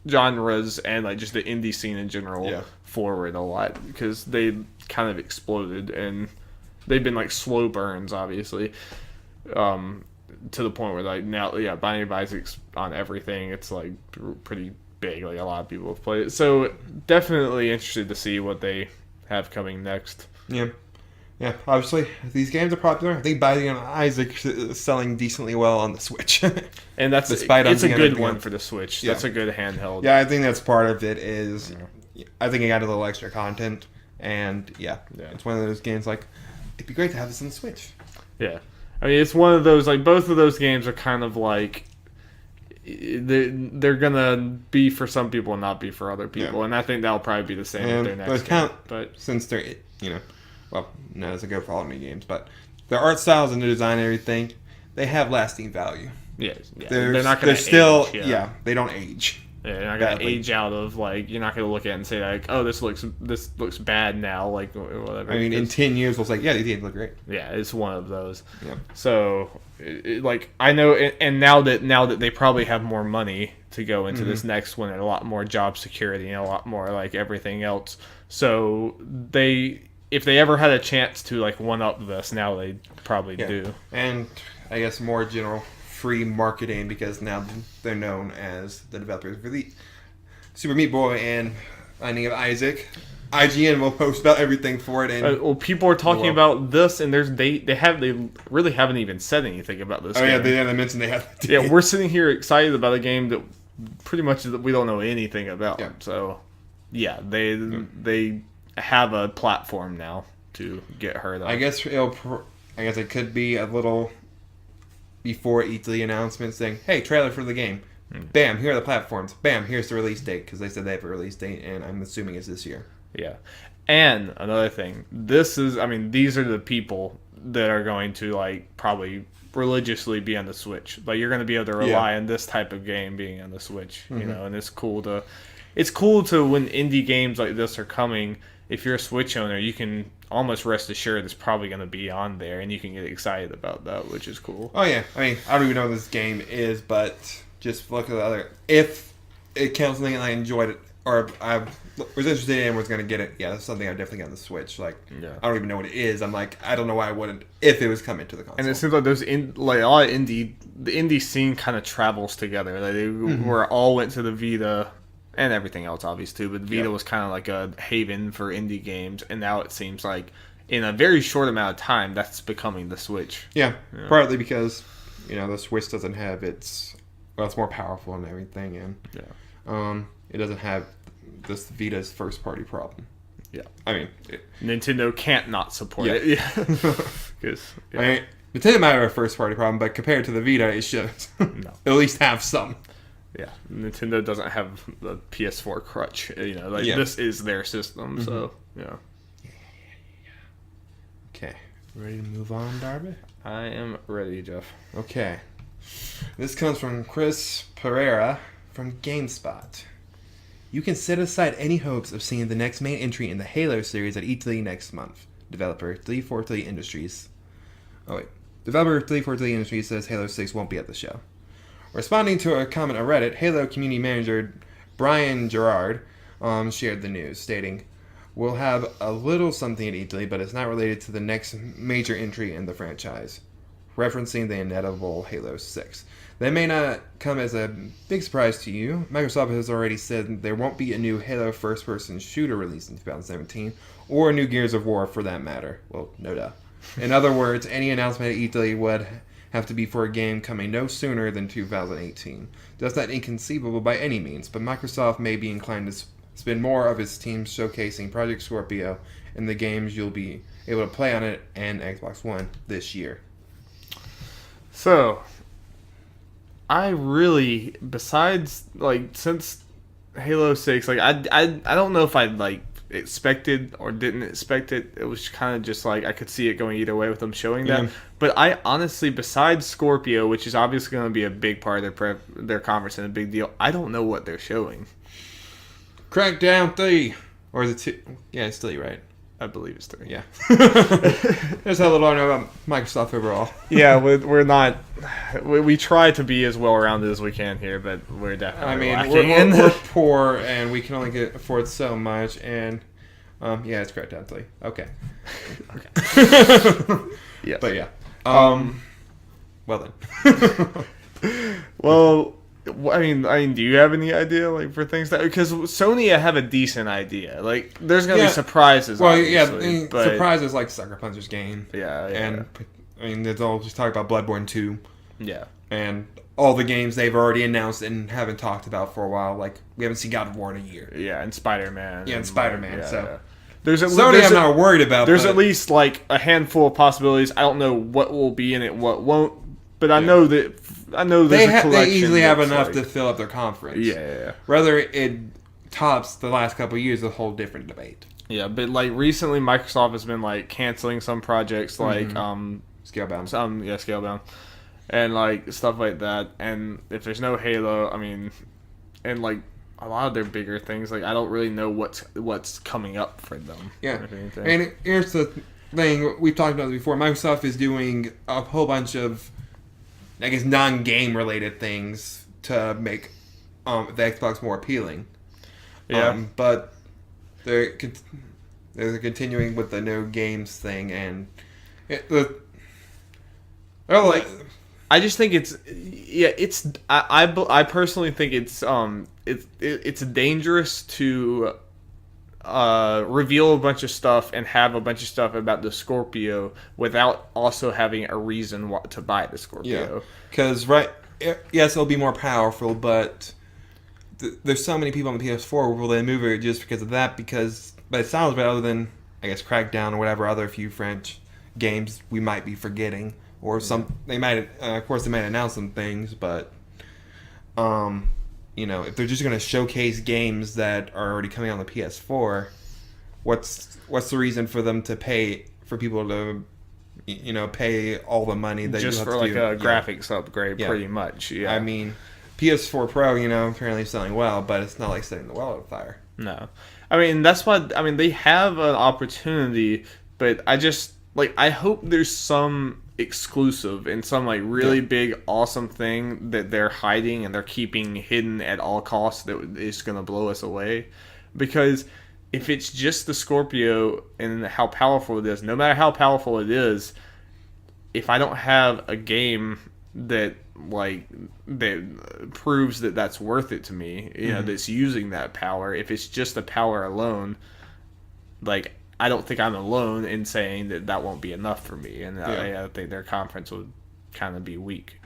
genres and like just the indie scene in general Yeah. forward a lot because they kind of exploded and they've been like slow burns, obviously, to the point where like now, Binding of Isaac's on everything. It's like pretty big. Like a lot of people have played it, so definitely interested to see what they have coming next. Yeah. Yeah, obviously, these games are popular. I think Binding of Isaac is selling decently well on the Switch. And it's a good one for the Switch. Yeah. That's a good handheld. Yeah, I think that's part of it is, I think it got a little extra content. And, it's one of those games like, it'd be great to have this on the Switch. Yeah. I mean, it's one of those, like, both of those games are kind of like, they're going to be for some people and not be for other people. Yeah. And I think that'll probably be the same with their next game. But since they're, well, no, it's a good for all me games, but their art styles and their design and everything, they have lasting value. Yeah. They're not going to still, they don't age. Yeah, they're not going to age out of, like, you're not going to look at it and say, like, oh, this looks bad now, like, whatever. I mean, in 10 years, we'll say, yeah, these games look great. Yeah, it's one of those. Yeah. So, like, I know, and now that they probably have more money to go into this next one and a lot more job security and a lot more, like, everything else. So, if they ever had a chance to like one up this, now they probably do. And I guess more general free marketing because now they're known as the developers for the Super Meat Boy and Binding of Isaac. IGN will post about everything for it. And well, people are talking about this, and they really haven't even said anything about this. Oh game. Yeah, they mentioned they have. Yeah, we're sitting here excited about a game that pretty much we don't know anything about. Yeah. So yeah, they have a platform now to get heard of. I guess it could be a little before E3 announcement saying, "Hey, trailer for the game. Bam, here are the platforms. Bam, here's the release date," because they said they have a release date, and I'm assuming it's this year. Yeah, and another thing, these are the people that are going to like probably religiously be on the Switch. Like you're going to be able to rely on this type of game being on the Switch, and it's cool to when indie games like this are coming. If you're a Switch owner, you can almost rest assured it's probably going to be on there, and you can get excited about that, which is cool. Oh, yeah. I mean, I don't even know what this game is, but just look at the other... If it counts something and I enjoyed it, or I was interested in and was going to get it, that's something I definitely got on the Switch. Like, I don't even know what it is. I'm like, I don't know why I wouldn't if it was coming to the console. And it seems like a lot of the indie scene kind of travels together. Like they were all went to the Vita... And everything else, obviously, too. But Vita was kind of like a haven for indie games. And now it seems like, in a very short amount of time, that's becoming the Switch. Yeah, partly because, the Switch doesn't have it's more powerful and everything. And it doesn't have this Vita's first-party problem. Yeah. I mean... Nintendo can't not support it. Yeah. I mean, Nintendo might have a first-party problem, but compared to the Vita, it should at least have some. Yeah, Nintendo doesn't have the PS4 crutch. This is their system, so yeah. Okay, ready to move on, Darby? I am ready, Jeff. Okay, this comes from Chris Pereira from GameSpot. You can set aside any hopes of seeing the next main entry in the Halo series at E3 next month. Developer 343 Industries. Developer 343 Industries says Halo 6 won't be at the show. Responding to a comment on Reddit, Halo community manager Brian Gerard shared the news, stating, "We'll have a little something at E3, but it's not related to the next major entry in the franchise," referencing the inevitable Halo 6. That may not come as a big surprise to you. Microsoft has already said there won't be a new Halo first-person shooter released in 2017, or a new Gears of War for that matter. Well, no doubt. In other words, any announcement at E3 would have to be for a game coming no sooner than 2018. That's not inconceivable by any means, but Microsoft may be inclined to spend more of its team showcasing Project Scorpio and the games you'll be able to play on it and Xbox One this year. So, I really, besides, since Halo 6, I don't know if I'd, expected or didn't expect it. It was kind of just I could see it going either way with them showing that. But I honestly, besides Scorpio, which is obviously going to be a big part of their conference and a big deal, I don't know what they're showing. Crackdown 3. Or is it 2? Yeah, it's 3, right? I believe it's 3. Yeah. That's how little I know about Microsoft overall. Yeah, we're not. We try to be as well rounded as we can here, but we're definitely lacking. We're poor and we can only afford so much. And yeah, it's correct, actually. Okay. Yes. But yeah. Well then. Well, I mean, do you have any idea like for things that because Sony have a decent idea. Like, there's gonna be surprises. Well, obviously, but surprises like Sucker Puncher's game. Yeah. And I mean, there's all just talk about Bloodborne 2. Yeah. And all the games they've already announced and haven't talked about for a while. Like, we haven't seen God of War in a year. Yeah, and Spider-Man. Yeah, and Spider-Man. Like, so. Yeah. There's Sony, I'm not worried about. There's at least like a handful of possibilities. I don't know what will be in it, what won't. But I know that they easily have enough to fill up their conference. Yeah. Whether it tops the last couple of years is a whole different debate. Yeah, but like recently, Microsoft has been like canceling some projects, like Scalebound. Scalebound, and like stuff like that. And if there's no Halo, I mean, and like a lot of their bigger things, like I don't really know what's coming up for them. Yeah, and here's the thing we've talked about this before. Microsoft is doing a whole bunch of, I guess, non-game related things to make the Xbox more appealing. Yeah, but they're continuing with the no games thing, and I just think I personally think it's dangerous to reveal a bunch of stuff and have a bunch of stuff about the Scorpio without also having a reason to buy the Scorpio. Yeah, because yes, it'll be more powerful, but there's so many people on the PS4 will they move it just because of that. But it sounds better, other than I guess Crackdown or whatever other few French games we might be forgetting, or some they might of course they might announce some things, but if they're just going to showcase games that are already coming out on the PS4, what's the reason for them to pay for people to pay all the money that just you have for to like do? a graphics upgrade, pretty much. Yeah, I mean, PS4 Pro, apparently selling well, but it's not like setting the world on fire. No, I mean that's why. I mean they have an opportunity, but I hope there's some exclusive and some like really big awesome thing that they're hiding and they're keeping hidden at all costs that is going to blow us away. Because if it's just the Scorpio and how powerful it is, no matter how powerful it is, if I don't have a game that proves that that's worth it to me, that's using that power, if it's just the power alone, like I don't think I'm alone in saying that won't be enough for me, and I think their conference would kind of be weak,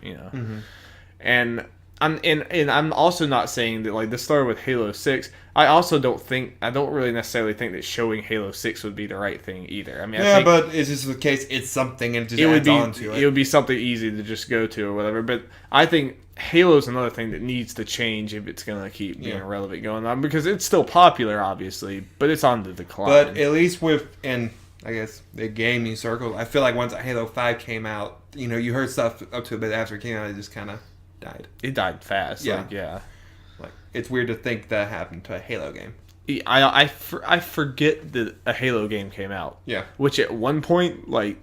And I'm also not saying that like this started with Halo 6. I don't really necessarily think that showing Halo 6 would be the right thing either. I mean, I think but it's just the case. It's something, and it just adds on to it. It would be something easy to just go to or whatever. But I think Halo's another thing that needs to change if it's going to keep being relevant going on, because it's still popular, obviously, but it's on the decline. But at least I guess, the gaming circle, I feel like once Halo 5 came out, you heard stuff up to a bit after it came out, it just kind of died. It died fast. Yeah. Like, it's weird to think that happened to a Halo game. I forget that a Halo game came out. Yeah. Which at one point, like,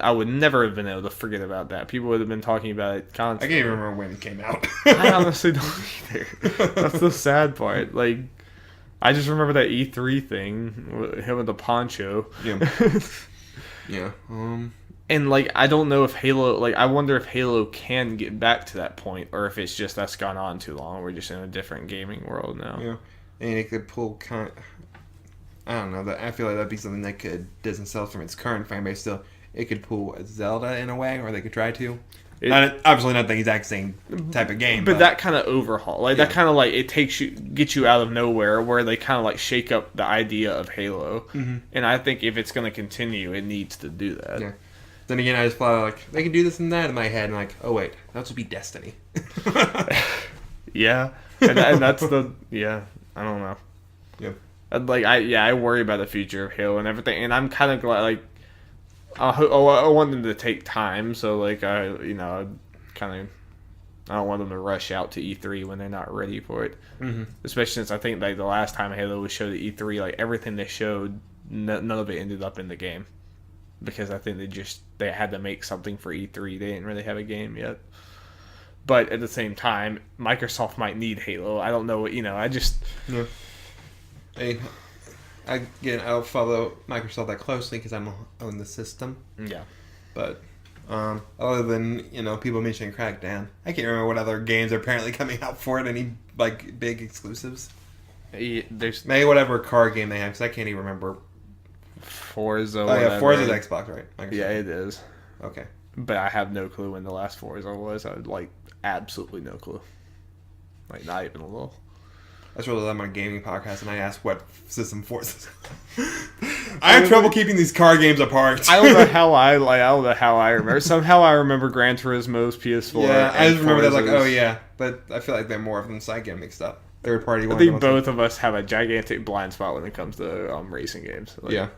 I would never have been able to forget about that. People would have been talking about it constantly. I can't even remember when it came out. I honestly don't either. That's the sad part. Like, I just remember that E3 thing, him with the poncho. Yeah. Yeah. And, like, I don't know if Halo... Like, I wonder if Halo can get back to that point, or if it's just that's gone on too long. We're just in a different gaming world now. Yeah. And it could pull I don't know. I feel like that'd be something that could distance itself from its current fan base still. It could pull Zelda in a way, or they could try to. Obviously not the exact same type of game. But that kind of overhaul. Like, that kind of, like, it gets you out of nowhere, where they kind of, like, shake up the idea of Halo. Mm-hmm. And I think if it's going to continue, it needs to do that. Yeah. Then again, I just thought, like, they can do this and that in my head, and like, oh wait, that would be Destiny. Yeah, and that's the I don't know. Yeah, I worry about the future of Halo and everything, and I'm kind of glad. Like, I want them to take time, so like I don't want them to rush out to E3 when they're not ready for it. Mm-hmm. Especially since I think like the last time Halo was showed at E3, like everything they showed none of it ended up in the game because I think they had to make something for E3. They didn't really have a game yet. But at the same time, Microsoft might need Halo. I don't know. I just Yeah. I don't follow Microsoft that closely because I own the system. yeah. But other than people mentioning Crackdown, I can't remember what other games are apparently coming out for it. Any like big exclusives? There's Maybe whatever car game they have because I can't even remember. Forza. Oh yeah, Forza's Xbox, right? Microsoft. Yeah, it is. Okay. But I have no clue when the last Forza was. I absolutely no clue. Not even a little. That's really I'm on a gaming podcast, and I asked what system Forza. I have trouble keeping these car games apart. I don't know how I don't know how I remember. Somehow I remember Gran Turismo's PS4. Yeah, I just remember that Forza's. oh yeah, but I feel like they're more of them, so I get mixed up. Third party. I think both of us have a gigantic blind spot when it comes to racing games. Yeah.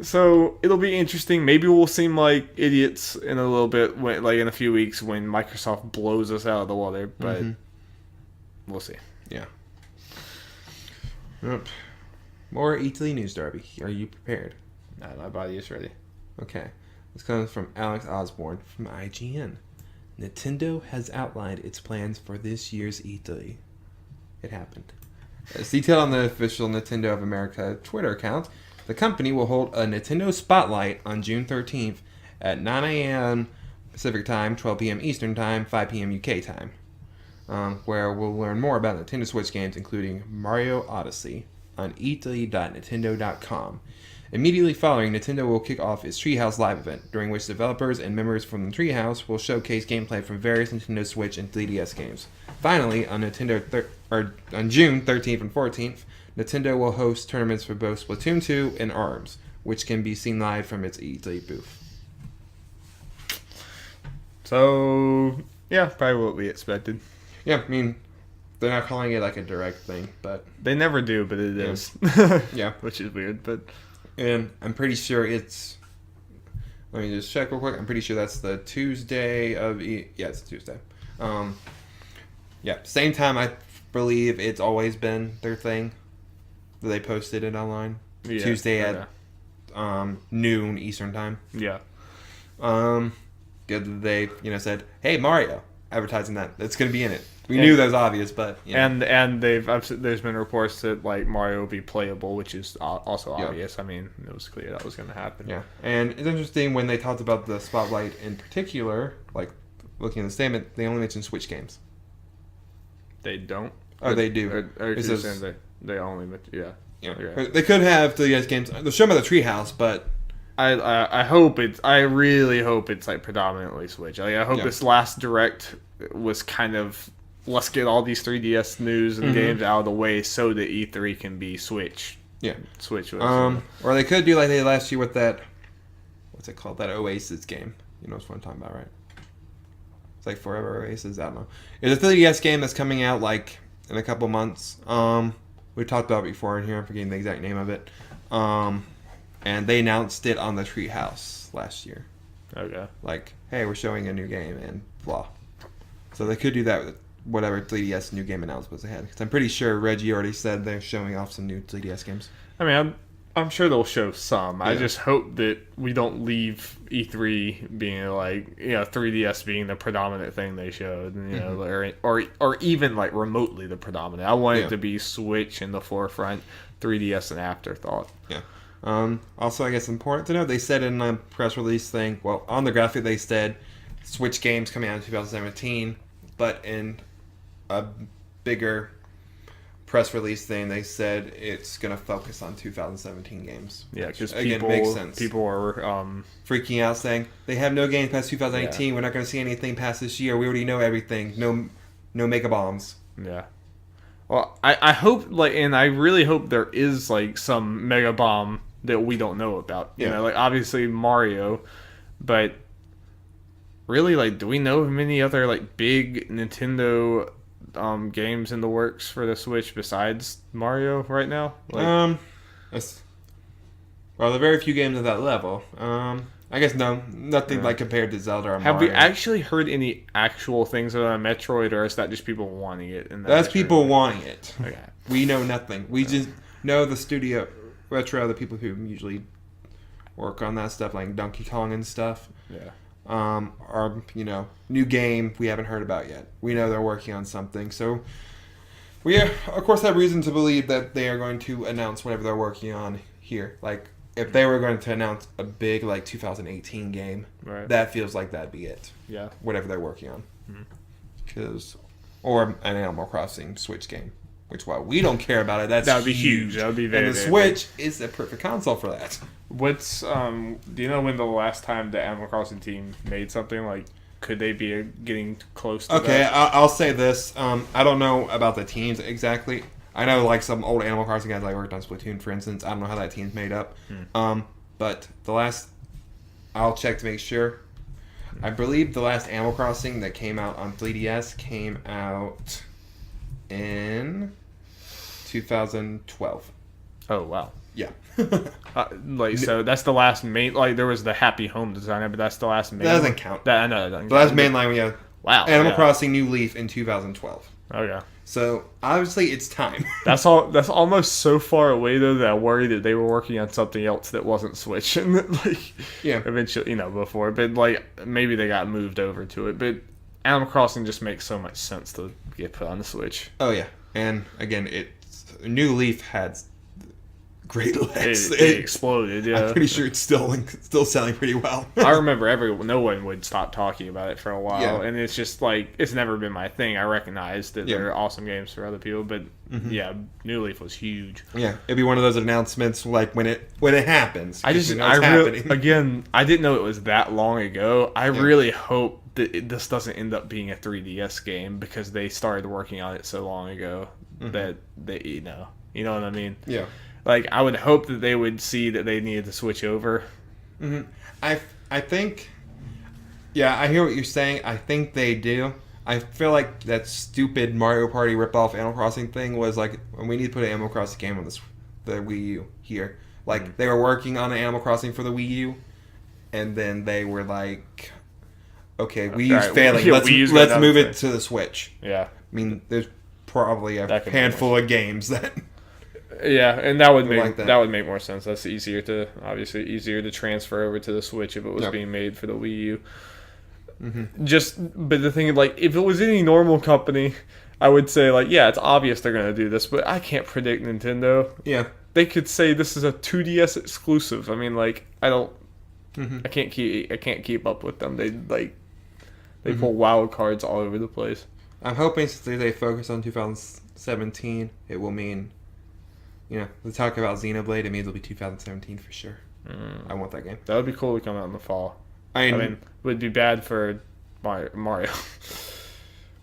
So it'll be interesting. Maybe we'll seem like idiots in a little bit, in a few weeks when Microsoft blows us out of the water. But we'll see. Yeah. Yep. More E3 news, Darby. Are you prepared? My body is ready. Okay. This comes from Alex Osborne from IGN. Nintendo has outlined its plans for this year's E3. It happened. As detailed on the official Nintendo of America Twitter account, the company will hold a Nintendo Spotlight on June 13th at 9 a.m. Pacific Time, 12 p.m. Eastern Time, 5 p.m. UK Time, where we'll learn more about Nintendo Switch games, including Mario Odyssey, on e3.nintendo.com. Immediately following, Nintendo will kick off its Treehouse Live event, during which developers and members from the Treehouse will showcase gameplay from various Nintendo Switch and 3DS games. Finally, on on June 13th and 14th, Nintendo will host tournaments for both Splatoon 2 and ARMS, which can be seen live from its E3 booth. So, yeah, probably what we expected. Yeah, I mean, they're not calling it like a direct thing, but... They never do, but it is. Yeah. Which is weird, but... And I'm pretty sure it's... Let me just check real quick. I'm pretty sure that's the Tuesday of... Yeah, it's Tuesday. Yeah, same time I believe it's always been their thing. They posted it online. Yeah, Tuesday at noon Eastern time. Yeah. Good that they said, "Hey Mario," advertising that it's going to be in it. We knew that was obvious, but and there's been reports that Mario will be playable, which is also obvious. I mean, it was clear that was going to happen. Yeah, and it's interesting when they talked about the Spotlight in particular. Looking at the statement, they only mentioned Switch games. They don't. Oh, they do. Or they only yeah. Yeah. They could have the games. They'll show them at the Treehouse, but I hope it's. I really hope it's predominantly Switch. I hope this last Direct was kind of let's get all these 3DS news and games out of the way so that E3 can be Switch. Yeah, Switch. Or they could do like they did last year with that. What's it called? That Oasis game. You know what I'm talking about, right? It's like Forever Oasis. I don't know. It's a 3DS game that's coming out in a couple months. We talked about it before in here. I'm forgetting the exact name of it. And they announced it on the Treehouse last year. Okay. Hey, we're showing a new game and blah. So they could do that with whatever 3DS new game announcements they had. Because I'm pretty sure Reggie already said they're showing off some new 3DS games. I mean, I'm sure they'll show some. Yeah. I just hope that we don't leave E3 being 3DS being the predominant thing they showed, or even remotely the predominant. I want it to be Switch in the forefront, 3DS an afterthought. Yeah. Also, I guess important to note, they said in a press release thing, well, on the graphic they said Switch games coming out in 2017, but in a bigger press release thing, they said it's going to focus on 2017 games. Yeah, because makes sense. People are freaking out saying, they have no games past 2018, we're not going to see anything past this year, we already know everything, no mega bombs. Yeah. Well, I hope, and I really hope there is, some mega bomb that we don't know about. You know, obviously Mario, but really, do we know of many other, big Nintendo games in the works for the Switch besides Mario right now? Well, there are very few games at that level. I guess nothing compared to Zelda or Mario. Have we actually heard any actual things about Metroid, or is that just people wanting it? That's people wanting it. Okay. We know nothing. We just know the studio, Retro, the people who usually work on that stuff, like Donkey Kong and stuff. Yeah. Are, new game we haven't heard about yet. We know they're working on something, so we, of course, have reason to believe that they are going to announce whatever they're working on here. Like, if they were going to announce a big, 2018 game, Right. that feels like that'd be it. Yeah. Whatever they're working on. Mhm. Or an Animal Crossing Switch game. Which, while we don't care about it, that would be huge. That would be very, and the very Switch is the perfect console for that. What's do you know when the last time the Animal Crossing team made something? Like, could they be getting close to Okay, that? I'll say this. I don't know about the teams exactly. I know, some old Animal Crossing guys worked on Splatoon, for instance. I don't know how that team's made up. But the last... I'll check to make sure. I believe the last Animal Crossing that came out on 3DS came out in 2012. Oh, wow. Yeah. So that's the last main... there was the Happy Home designer, but that's the last main... That doesn't count. I know that doesn't The last count. main line we have Wow. Crossing New Leaf in 2012. Okay. So, obviously, it's time. That's almost so far away, though, that I worried that they were working on something else that wasn't Switch. And, Yeah. eventually, before. But, maybe they got moved over to it. But Animal Crossing just makes so much sense to get put on the Switch. Oh, yeah. And, again, New Leaf had great legs. It exploded, yeah. I'm pretty sure it's still selling pretty well. I remember no one would stop talking about it for a while, Yeah. and it's just it's never been my thing. I recognize that they're awesome games for other people, but yeah, New Leaf was huge. Yeah, it'd be one of those announcements when it happens. I didn't know it was that long ago. I really hope that this doesn't end up being a 3DS game because they started working on it so long ago that they, you know what I mean? Yeah. I would hope that they would see that they needed to switch over. Mm-hmm. I think, yeah, I hear what you're saying. I think they do. I feel like that stupid Mario Party ripoff Animal Crossing thing was when we need to put an Animal Crossing game on the Wii U here. They were working on an Animal Crossing for the Wii U, and then they were like, okay, Wii U's failing. Let's move it to the Switch. Yeah. I mean, there's probably a handful of games that... Yeah, and that would make more sense. That's easier to transfer over to the Switch if it was being made for the Wii U. Mm-hmm. But the thing if it was any normal company, I would say yeah, it's obvious they're gonna do this, but I can't predict Nintendo. Yeah, they could say this is a 2DS exclusive. I mean, I don't, I can't keep up with them. They pull wild cards all over the place. I'm hoping since they focus on 2017, it will mean. They talk about Xenoblade. It means it'll be 2017 for sure. I want that game. That would be cool to come out in the fall. I mean, it would be bad for Mario.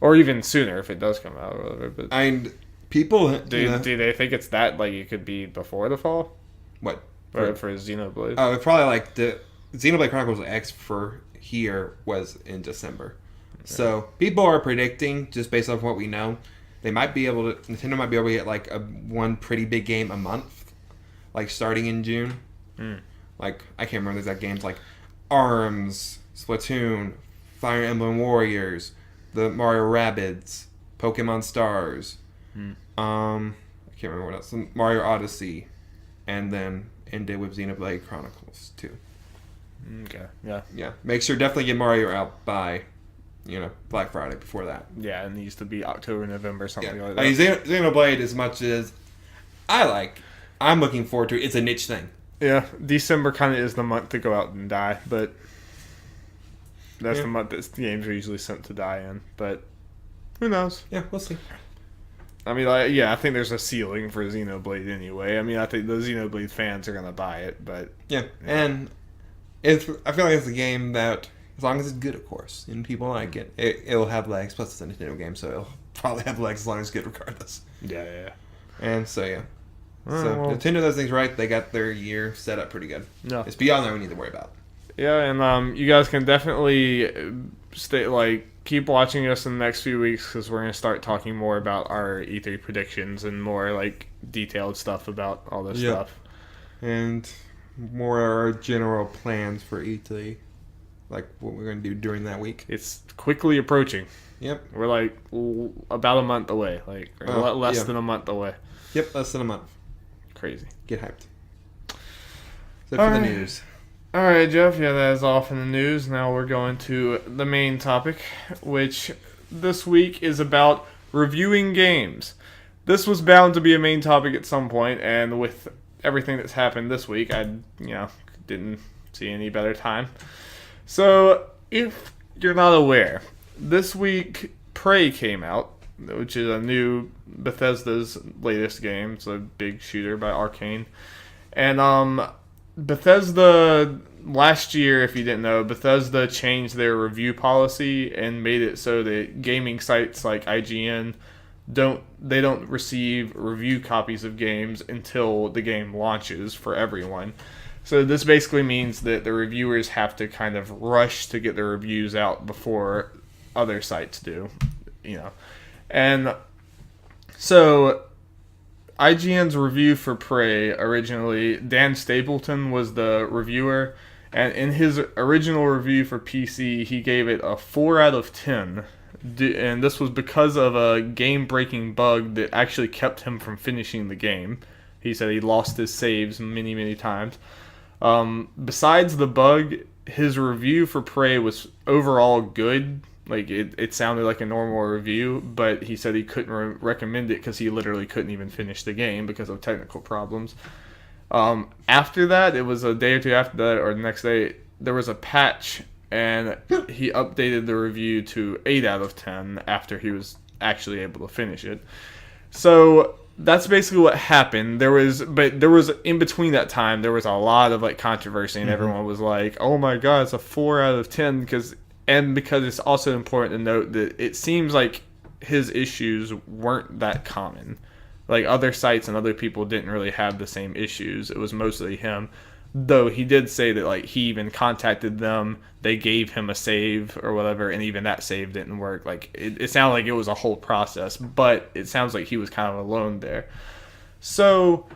Or even sooner if it does come out or whatever. But people... Do they think it's that, it could be before the fall? What? For Xenoblade? Oh, probably the Xenoblade Chronicles X for here was in December. Okay. So people are predicting, just based off what we know, Nintendo might be able to get one pretty big game a month, starting in June. I can't remember the exact games ARMS, Splatoon, Fire Emblem Warriors, the Mario Rabbids, Pokemon Stars. I can't remember what else. Mario Odyssey, and then ended with Xenoblade Chronicles 2. Okay. Yeah. Yeah. Make sure definitely get Mario out by. Black Friday before that. Yeah, it needs to be October, November, something like that. I mean, Xenoblade, as much as I'm looking forward to it, it's a niche thing. Yeah, December kind of is the month to go out and die, but that's the month that games are usually sent to die in. But who knows? Yeah, we'll see. I mean, I think there's a ceiling for Xenoblade anyway. I mean, I think the Xenoblade fans are going to buy it, but... Yeah, and I feel like it's a game that... As long as it's good, of course, and people like it, it'll have legs. Plus, it's a Nintendo game, so it'll probably have legs as long as it's good, regardless. Yeah. And so, yeah. Nintendo does things right. They got their year set up pretty good. Yeah. It's beyond that we need to worry about. Yeah, and you guys can definitely keep watching us in the next few weeks because we're going to start talking more about our E3 predictions and more detailed stuff about all this stuff. And more our general plans for E3. What we're going to do during that week. It's quickly approaching. Yep. We're about a month away. Less than a month away. Yep, less than a month. Crazy. Get hyped. So for the news. All right, Jeff. Yeah, that is all from the news. Now we're going to the main topic, which this week is about reviewing games. This was bound to be a main topic at some point, and with everything that's happened this week, I didn't see any better time. So, if you're not aware, this week Prey came out, which is a new Bethesda's latest game. It's a big shooter by Arcane. And Bethesda, last year, if you didn't know, Bethesda changed their review policy and made it so that gaming sites like IGN don't receive review copies of games until the game launches for everyone. So this basically means that the reviewers have to kind of rush to get their reviews out before other sites do, And so IGN's review for Prey, originally, Dan Stapleton was the reviewer, and in his original review for PC, he gave it a 4 out of 10. And this was because of a game-breaking bug that actually kept him from finishing the game. He said he lost his saves many, many times. Besides the bug, his review for Prey was overall good. Like, it sounded like a normal review, but he said he couldn't recommend it because he literally couldn't even finish the game because of technical problems. After that, it was a day or two after that, or the next day, there was a patch, and he updated the review to 8 out of 10 after he was actually able to finish it. So that's basically what happened. There was in between that time, there was a lot of controversy, and everyone was like, "Oh my god, it's a 4 out of 10," because it's also important to note that it seems like his issues weren't that common. Like, other sites and other people didn't really have the same issues. It was mostly him. Though he did say that he even contacted them, they gave him a save or whatever, and even that save didn't work. It sounded like it was a whole process, but it sounds like he was kind of alone there. So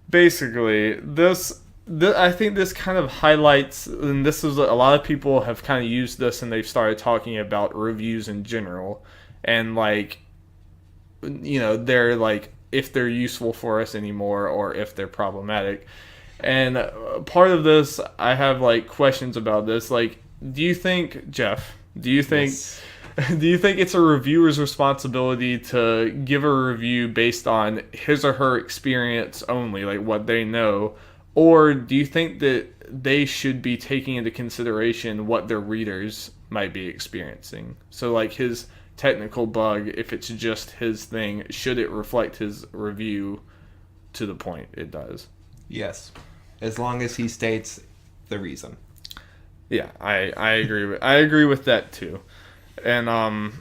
basically, I think this kind of highlights, and this is a lot of people have kind of used this, and they've started talking about reviews in general, and they're if they're useful for us anymore or if they're problematic. And part of this, I have questions about this. Do you think, Jeff? Yes. Do you think it's a reviewer's responsibility to give a review based on his or her experience only, what they know, or do you think that they should be taking into consideration what their readers might be experiencing? So his technical bug, if it's just his thing, should it reflect his review to the point it does? Yes, as long as he states the reason. Yeah, I agree with that too, and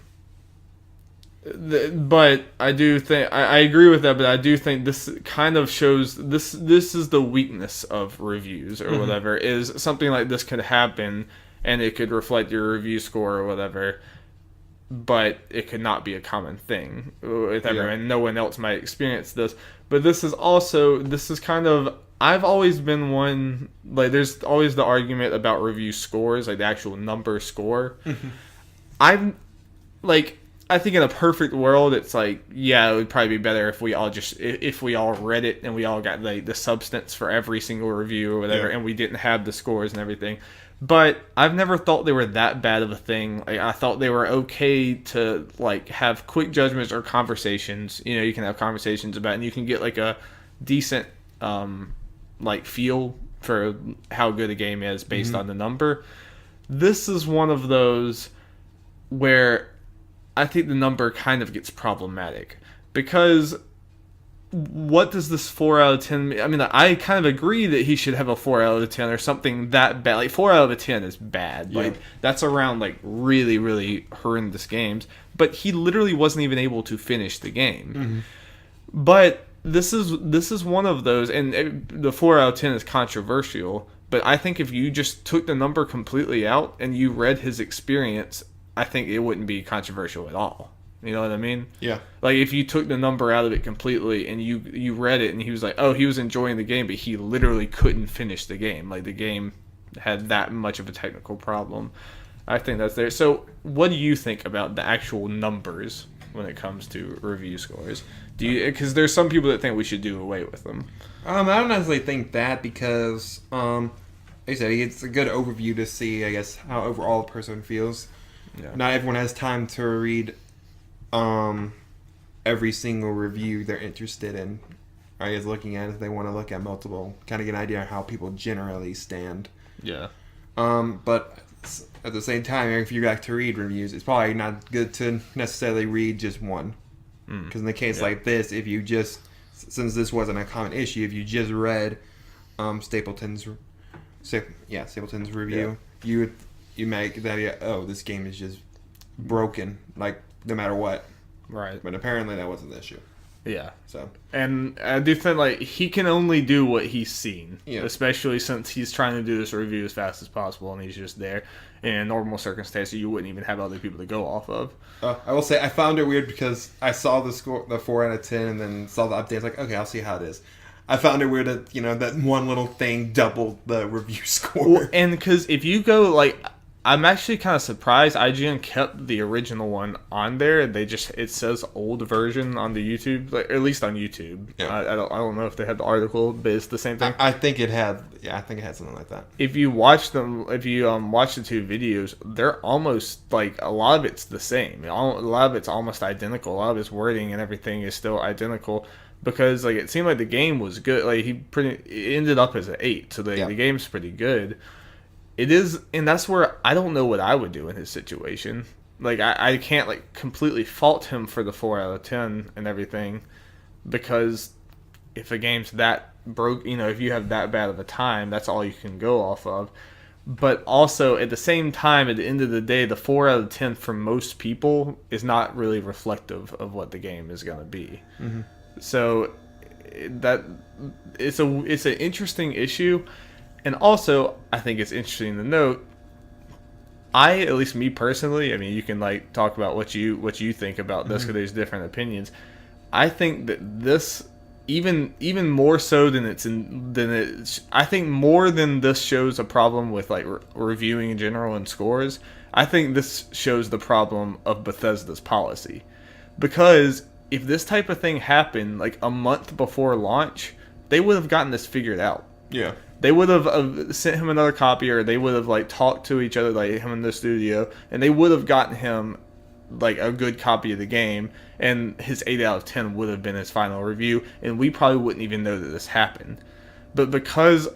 but I do think I agree with that. But I do think this kind of shows this is the weakness of reviews or whatever. Is something like this could happen and it could reflect your review score or whatever, but it could not be a common thing with everyone. Yeah. No one else might experience this. But this is kind of, I've always been one, there's always the argument about review scores, the actual number score. I think in a perfect world, it's it would probably be better if we all read it and we all got the substance for every single review or whatever, and we didn't have the scores and everything. But I've never thought they were that bad of a thing. I thought they were okay to have quick judgments or conversations. You can have conversations about it, and you can get a decent feel for how good a game is based on the number. This is one of those where I think the number kind of gets problematic, because what does this 4 out of 10 mean? I mean, I kind of agree that he should have a 4 out of 10 or something that bad. 4 out of 10 is bad. Yeah. That's around really, really horrendous games. But he literally wasn't even able to finish the game. But this is one of those, and the 4 out of 10 is controversial. But I think if you just took the number completely out and you read his experience, I think it wouldn't be controversial at all. You know what I mean? Yeah. If you took the number out of it completely and you read it and he was he was enjoying the game, but he literally couldn't finish the game. The game had that much of a technical problem. I think that's there. So what do you think about the actual numbers? when it comes to review scores. Because there's some people that think we should do away with them. I don't necessarily think that because, like I said, it's a good overview to see, I guess, how overall a person feels. Yeah. Not everyone has time to read every single review they're interested in. I guess looking at if they want to look at multiple, kind of get an idea of how people generally stand. Yeah. But at the same time, if you like to read reviews, it's probably not good to necessarily read just one. Because in the case like this, if you just, since this wasn't a common issue, if you just read Stapleton's review, you make that idea, oh, this game is just broken, like no matter what. Right. But apparently that wasn't the issue. Yeah. So. And I do think like he can only do what he's seen, especially since he's trying to do this review as fast as possible, and he's just there. In normal circumstances, you wouldn't even have other people to go off of. I will say I found it weird because I saw the score, the 4 out of 10, and then saw the updates. Like, okay, I'll see how it is. I found it weird that that one little thing doubled the review score. Well, and because if you go like, I'm actually kind of surprised IGN kept the original one on there. It says old version on the YouTube, like at least on YouTube. Yeah. I don't know if they had the article, but it's the same thing. I think it had. Yeah, I think it had something like that. If you watch them, if you watch the two videos, they're almost like a lot of it's the same. A lot of it's almost identical. A lot of his wording and everything is still identical. Because like it seemed like the game was good. Like it ended up as an 8, so the game's pretty good. It is, and that's where I don't know what I would do in his situation. Like I can't like completely fault him for the 4 out of 10 and everything, because if a game's that broke, if you have that bad of a time, that's all you can go off of. But also at the same time, at the end of the day, the 4 out of 10 for most people is not really reflective of what the game is going to be. Mm-hmm. So that it's an interesting issue. And also, I think it's interesting to note, at least me personally, I mean, you can like talk about what you think about this, because there's different opinions. I think that this, even more so I think more than this shows a problem with like reviewing in general and scores, I think this shows the problem of Bethesda's policy. Because if this type of thing happened like a month before launch, they would have gotten this figured out. Yeah. They would have sent him another copy, or they would have like talked to each other, like him in the studio, and they would have gotten him like a good copy of the game, and his 8 out of 10 would have been his final review, and we probably wouldn't even know that this happened. But because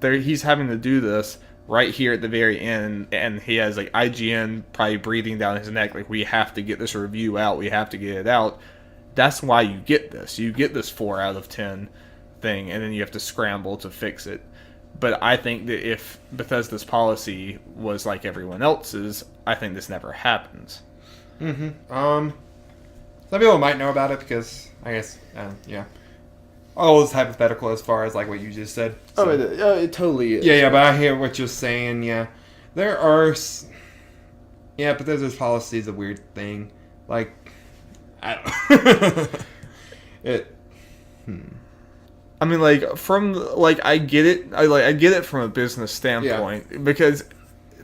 he's having to do this right here at the very end, and he has like IGN probably breathing down his neck, like we have to get this review out, we have to get it out. That's why you get this. You get this 4 out of 10 thing, and then you have to scramble to fix it. But I think that if Bethesda's policy was like everyone else's, I think this never happens. Mm-hmm. Some people might know about it because, I guess, all is hypothetical as far as like what you just said. So. It totally is. Yeah, but I hear what you're saying. Yeah, there are. Yeah, Bethesda's policy is a weird thing. Like, I don't. I mean, like from like I get it. I get it from a business standpoint because,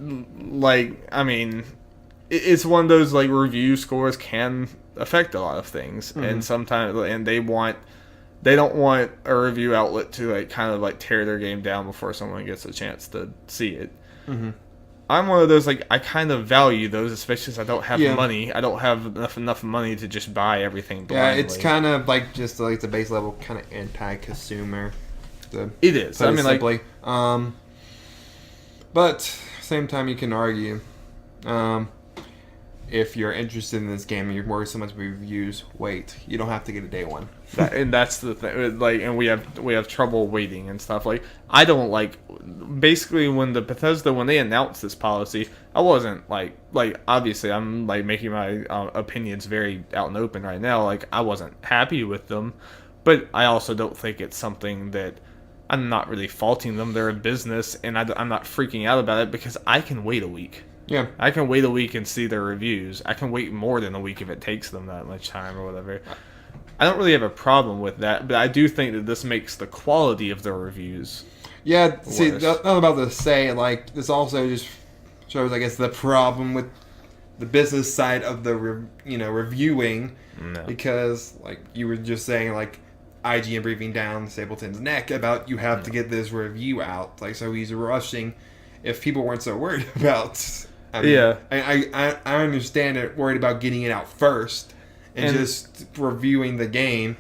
like, I mean, it's one of those like review scores can affect a lot of things, and sometimes they don't want a review outlet to like kind of like tear their game down before someone gets a chance to see it. Mm-hmm. I'm one of those, like, I kind of value those, especially since I don't have money. I don't have enough money to just buy everything blindly. Yeah, it's kind of like just like the base level kind of anti-consumer. It is. I mean, simply. But same time, you can argue if you're interested in this game and you're worried so much about reviews, wait. You don't have to get a day one. And that's the thing. Like, and we have trouble waiting and stuff. Like, I don't like. Basically, when they announced this policy, I wasn't like obviously I'm like making my opinions very out and open right now. Like, I wasn't happy with them, but I also don't think it's something that I'm not really faulting them. They're a business, and I'm not freaking out about it because I can wait a week. Yeah, I can wait a week and see their reviews. I can wait more than a week if it takes them that much time or whatever. I don't really have a problem with that, but I do think that this makes the quality of the reviews yeah, see, worse. not about to say, like, this also just shows, I guess, the problem with the business side of the reviewing, No. because like you were just saying, like IGN breathing down Sableton's neck about you have to get this review out, like so he's rushing. If people weren't so worried about, I mean, Yeah. I understand it, worried about getting it out first and just reviewing the game,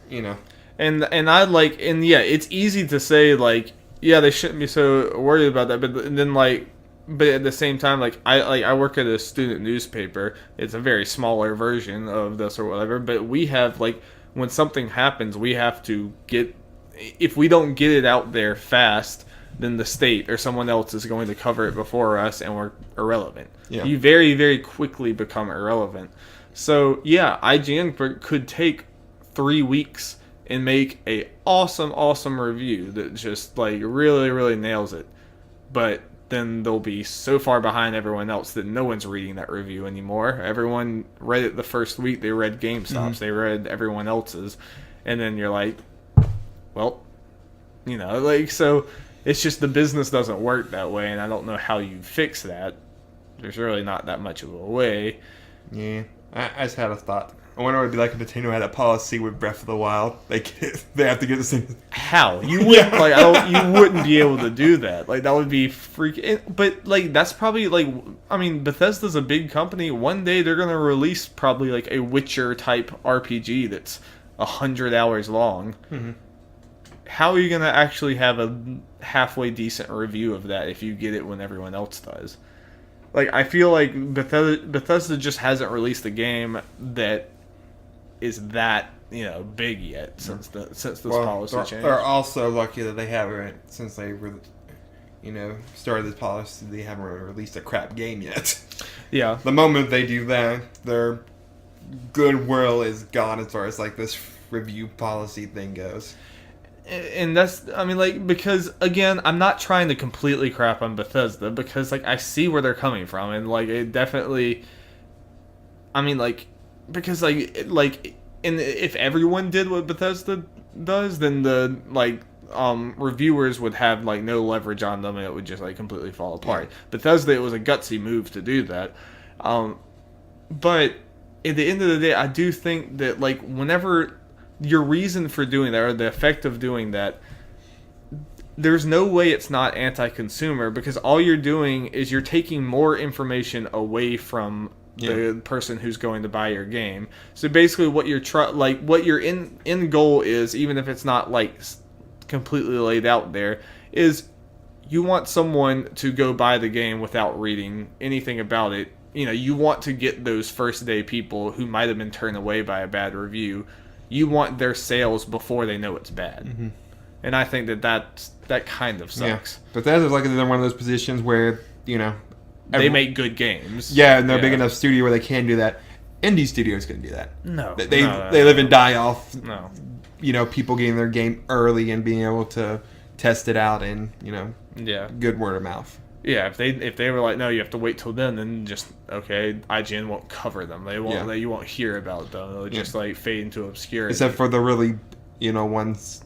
you know. And I like, and yeah, it's easy to say like, yeah, they shouldn't be so worried about that, but then like, but at the same time, like I work at a student newspaper. It's a very smaller version of this or whatever, but we have like, when something happens, we have to get, if we don't get it out there fast, then the state or someone else is going to cover it before us, and we're irrelevant. Yeah. You very, very quickly become irrelevant. So yeah, IGN could take 3 weeks and make a awesome review that just like really, really nails it. But then they'll be so far behind everyone else that no one's reading that review anymore. Everyone read it the first week. They read GameStop's. They read everyone else's. And then you're like, well, like, so it's just the business doesn't work that way, and I don't know how you fix that. There's really not that much of a way. Yeah, I just had a thought. I wonder what it'd be like if Nintendo had a policy with Breath of the Wild. They have to get the same. How you wouldn't like? You wouldn't be able to do that. Like that would be freaking. But like that's probably like. I mean, Bethesda's a big company. One day they're gonna release probably like a Witcher type RPG that's 100 hours long. Mm-hmm. How are you gonna actually have a halfway decent review of that if you get it when everyone else does? Like I feel like Bethesda just hasn't released a game that is that big yet since this policy change. They're also lucky that they haven't, since they started this policy, they haven't released a crap game yet. Yeah. The moment they do that, their goodwill is gone as far as like this review policy thing goes. And that's, I mean, like, because again, I'm not trying to completely crap on Bethesda, because like I see where they're coming from, and like it definitely, I mean, like, because and if everyone did what Bethesda does, then the reviewers would have like no leverage on them, and it would just like completely fall apart. Yeah. Bethesda, it was a gutsy move to do that, but at the end of the day, I do think that like whenever your reason for doing that, or the effect of doing that, there's no way it's not anti-consumer, because all you're doing is you're taking more information away from the person who's going to buy your game. So basically what you're what your end goal is, even if it's not like completely laid out there, is you want someone to go buy the game without reading anything about it. You want to get those first day people who might have been turned away by a bad review. You want their sales before they know it's bad. Mm-hmm. And I think that kind of sucks. Yeah. But that's like they're one of those positions where, they make good games. Yeah, and they're a big enough studio where they can do that. Indie studios couldn't do that. No. They live and die off, no. People getting their game early and being able to test it out and, good word of mouth. Yeah, if they were like, no, you have to wait till then just okay, IGN won't cover them. They won't. You won't hear about them. They'll just like fade into obscurity. Except for the really, ones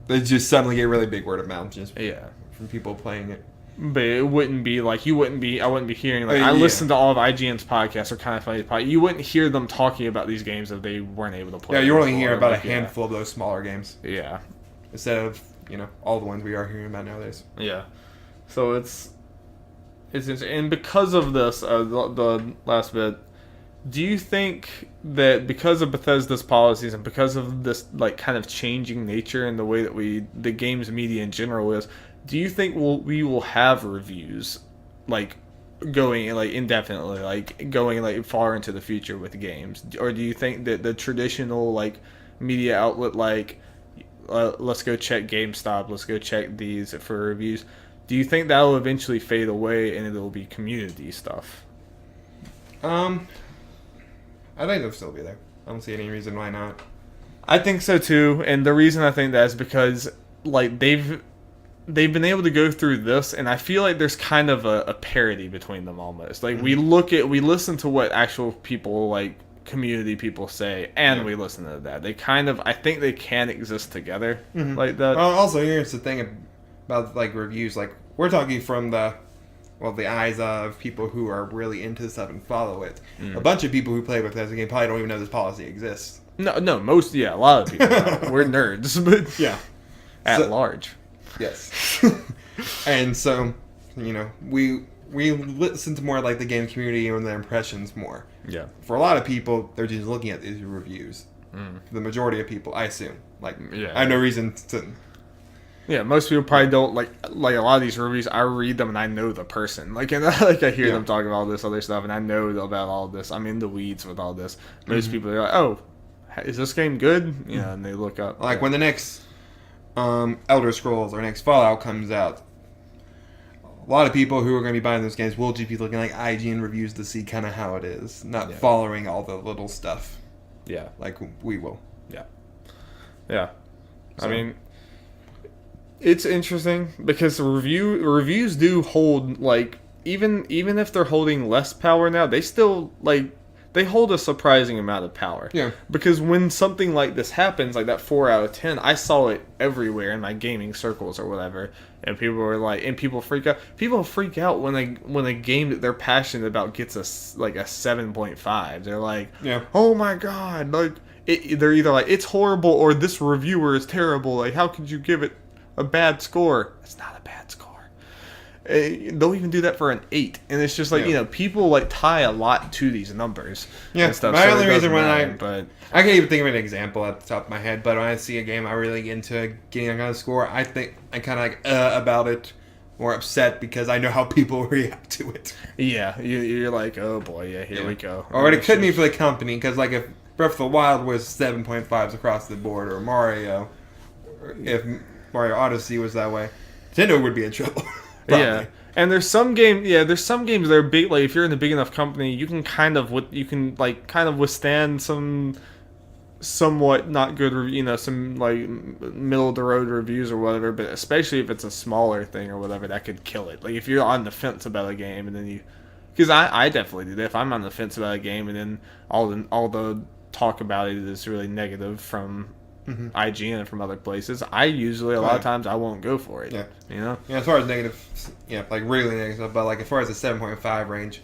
that just suddenly get really big word of mouth just from people playing it. But it wouldn't be like I wouldn't be hearing like I listen to all of IGN's podcasts or Kind of Funny you wouldn't hear them talking about these games if they weren't able to play. Yeah, you only hear about a handful of those smaller games. Yeah, instead of all the ones we are hearing about nowadays. Yeah. So it's and because of this, the last bit, do you think that because of Bethesda's policies and because of this like kind of changing nature and the way that the games media in general is, do you think we will have reviews like going like indefinitely, like going like far into the future with games, or do you think that the traditional like media outlet like let's go check GameStop, let's go check these for reviews, do you think that will eventually fade away and it'll be community stuff? I think they'll still be there. I don't see any reason why not. I think so too, and the reason I think that is because like they've been able to go through this, and I feel like there's kind of a parity between them almost. Like we listen to what actual people like community people say, and we listen to that. They kind of, I think they can exist together like that. Also, here's the thing about like reviews. Like we're talking from the the eyes of people who are really into stuff and follow it. A bunch of people who play Bethesda game probably don't even know this policy exists. No, a lot of people don't. We're nerds, but Yeah. at large. Yes. And so, we listen to more like the game community and their impressions more. Yeah. For a lot of people, they're just looking at these reviews. The majority of people, I assume. I have no reason to... Yeah, most people probably don't like a lot of these reviews. I read them and I know the person. I hear them talking about all this other stuff and I know about all this. I'm in the weeds with all this. Most people are like, "Oh, is this game good?" And they look up. When the next Elder Scrolls or next Fallout comes out, a lot of people who are going to be buying those games will just be looking like IGN reviews to see kind of how it is, not following all the little stuff. Yeah, like we will. Yeah. So. I mean, it's interesting because reviews do hold even if they're holding less power now, they still they hold a surprising amount of power. Yeah. Because when something like this happens, like that 4 out of 10, I saw it everywhere in my gaming circles or whatever, and people were people freak out. People freak out when a game that they're passionate about gets a 7.5. They're like, "Oh my god!" They're either like, "It's horrible," or "This reviewer is terrible." Like, how could you give it a bad score? It's not a bad score. They'll even do that for an 8, and it's just people tie a lot to these numbers. And stuff. My so only reason when I can't even think of an example at the top of my head, but when I see a game I really get into getting a kind of score, I think I kind of about it, more upset because I know how people react to it. Yeah, you're like, oh boy, here we go. Or it could be for the company, because if Breath of the Wild was 7.5s across the board, or Mario, if Mario Odyssey was that way, Nintendo would be in trouble. Yeah, and there's some games that are big. Like if you're in a big enough company, you can kind of withstand some somewhat not good, some middle of the road reviews or whatever. But especially if it's a smaller thing or whatever, that could kill it. Like if you're on the fence about a game and then because I definitely do that. If I'm on the fence about a game and then all the talk about it is really negative from IGN and from other places, I usually a lot of times I won't go for it. Yeah, as far as negative, really negative, but as far as the 7.5 range,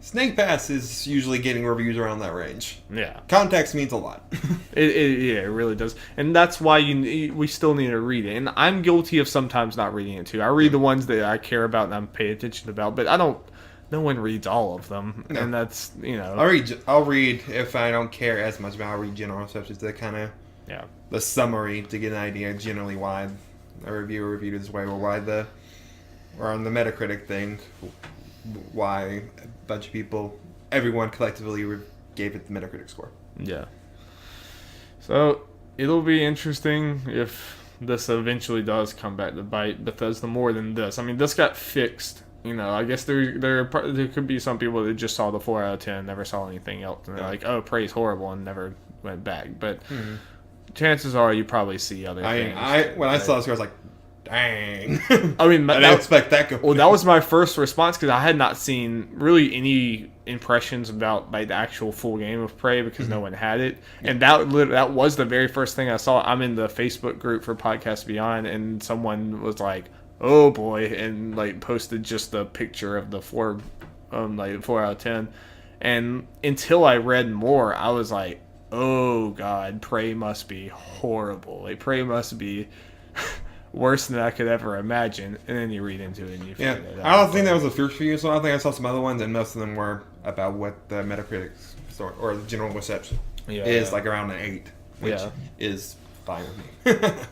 Snake Pass is usually getting reviews around that range. Yeah, context means a lot. It really does, and that's why we still need to read it. And I'm guilty of sometimes not reading it too. I read the ones that I care about and I'm paying attention about, but I don't. No one reads all of them, and that's I'll read if I don't care as much about. I'll read general stuff just to kind of. Yeah, the summary to get an idea generally why a reviewer reviewed it this way, or on the Metacritic thing, why a bunch of people, everyone collectively gave it the Metacritic score. Yeah. So it'll be interesting if this eventually does come back to bite Bethesda more than this. I mean, this got fixed. I guess there could be some people that just saw the 4 out of 10, never saw anything else, and they're like, "Oh, Prey's horrible," and never went back. But chances are you probably see other things. When I saw this, I was like, dang. I mean, I didn't expect that. Well, that was my first response because I had not seen really any impressions about the actual full game of Prey because no one had it. And that was the very first thing I saw. I'm in the Facebook group for Podcast Beyond, and someone was like, "Oh boy," and posted just the picture of the 4 out of 10. And until I read more, I was like, oh god, Prey must be horrible. Prey must be worse than I could ever imagine. And then you read into it and you figure it out. I don't think that was the first for you, so I think I saw some other ones, and most of them were about what the Metacritic or the general reception is, around an 8, which is fine with me.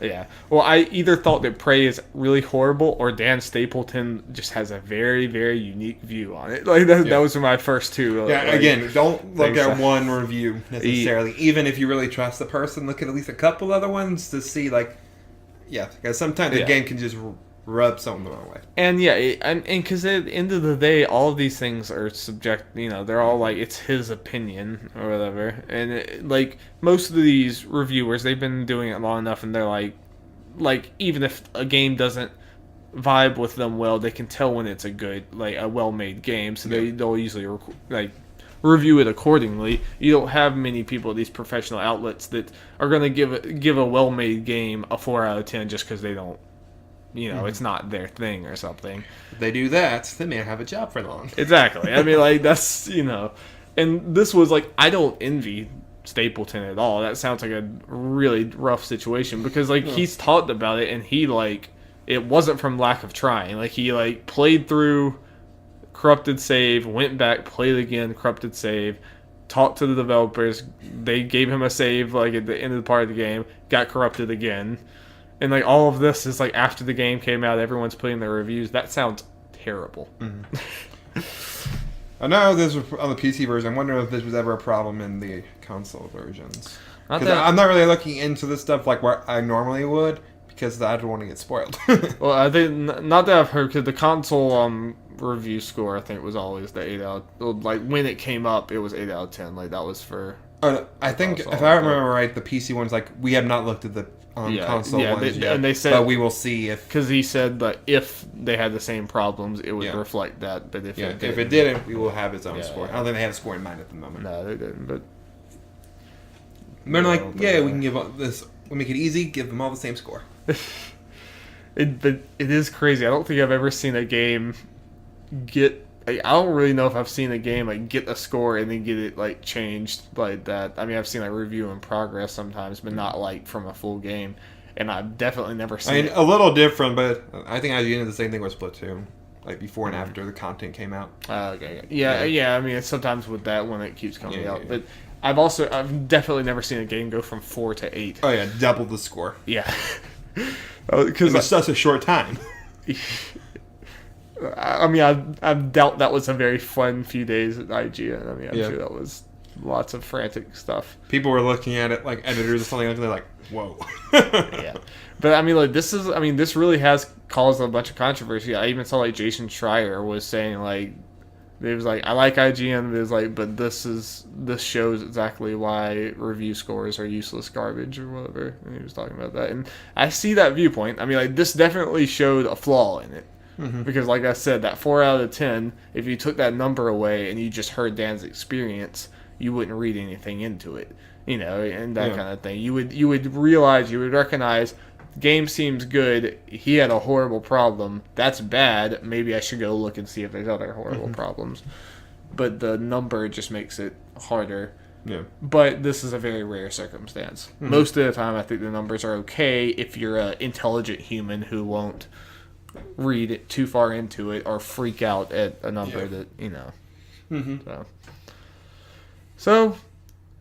Yeah. Well, I either thought that Prey is really horrible, or Dan Stapleton just has a very, very unique view on it. That was my first two. Again, don't look at one review necessarily. Even if you really trust the person, look at least a couple other ones to see, because sometimes the game can just rub someone the wrong way. And and because at the end of the day, all of these things are they're all it's his opinion or whatever. And most of these reviewers, they've been doing it long enough, and they're even if a game doesn't vibe with them well, they can tell when it's a well-made game. So they'll usually review it accordingly. You don't have many people at these professional outlets that are going to give a well-made game a 4 out of 10 just because they don't it's not their thing or something. If they do that, they may not have a job for long. Exactly. I mean, like, that's, and this was like, I don't envy Stapleton at all. That sounds like a really rough situation because, like, he's talked about it and he, like, it wasn't from lack of trying. Like, he, like, played through corrupted save, went back, played again, corrupted save, talked to the developers. They gave him a save, like, at the end of the part of the game, got corrupted again. And, like, all of this is, like, after the game came out, everyone's putting their reviews. That sounds terrible. I know this was on the PC version. I'm wondering if this was ever a problem in the console versions. Because I'm not really looking into this stuff like what I normally would, because I don't want to get spoiled. Well, I think, not that I've heard, because the console review score, I think, was always the 8 out of, like, when it came up, it was 8 out of 10. Like, that was for... I think, if I remember right, the PC one's like, we have not looked at the console ones yet, and they said, but we will see if... Because he said that if they had the same problems, it would reflect that, but if it didn't, we will have its own score. I don't think they have a score in mind at the moment. No, they didn't, but... They're like, we can give this... We'll make it easy, give them all the same score. But it is crazy. I don't think I've ever seen a game get... I don't really know if I've seen a game like get a score and then get it like changed like that. I mean, I've seen like review in progress sometimes, but not like from a full game. And I've definitely never seen. A little different, but I think IGN did the same thing with Splatoon, like before and after the content came out. Okay. Yeah. I mean, it's sometimes with that when it keeps coming out, but I've definitely never seen a game go from 4 to 8. Oh yeah, double the score. Yeah, because it's such a short time. I mean, I doubt that was a very fun few days at IGN. I mean, I'm sure that was lots of frantic stuff. People were looking at it like editors or something, and they're like, "Whoa." Yeah, but I mean, like this really has caused a bunch of controversy. I even saw like Jason Schreier was saying like, it was like, I like IGN, but it was like, but this shows exactly why review scores are useless garbage or whatever. And he was talking about that, and I see that viewpoint. I mean, like this definitely showed a flaw in it. Because, like I said, that 4 out of 10, if you took that number away and you just heard Dan's experience, you wouldn't read anything into it, and that kind of thing. You would realize, you would recognize, game seems good. He had a horrible problem. That's bad. Maybe I should go look and see if there's other horrible problems. But the number just makes it harder. Yeah. But this is a very rare circumstance. Most of the time, I think the numbers are okay if you're an intelligent human who won't read it too far into it or freak out at a number that So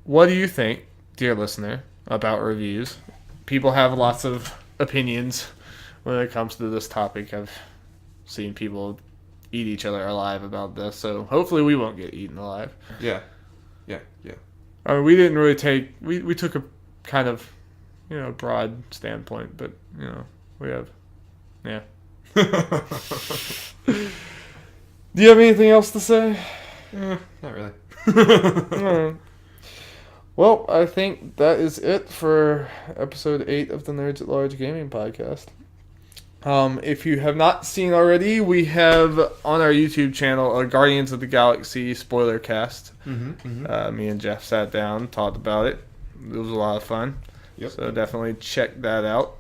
what do you think, dear listener, about reviews? People have lots of opinions when it comes to this topic. I've seen people eat each other alive about this, so hopefully we won't get eaten alive. Yeah. I mean, we didn't really we took a kind of broad standpoint, but we have Do you have anything else to say? Not really. Right. Well, I think that is it for episode 8 of the Nerds at Large Gaming Podcast. If you have not seen already, we have on our YouTube channel a Guardians of the Galaxy spoiler cast. Me and Jeff sat down, talked about it. It was a lot of fun. Yep. So definitely check that out.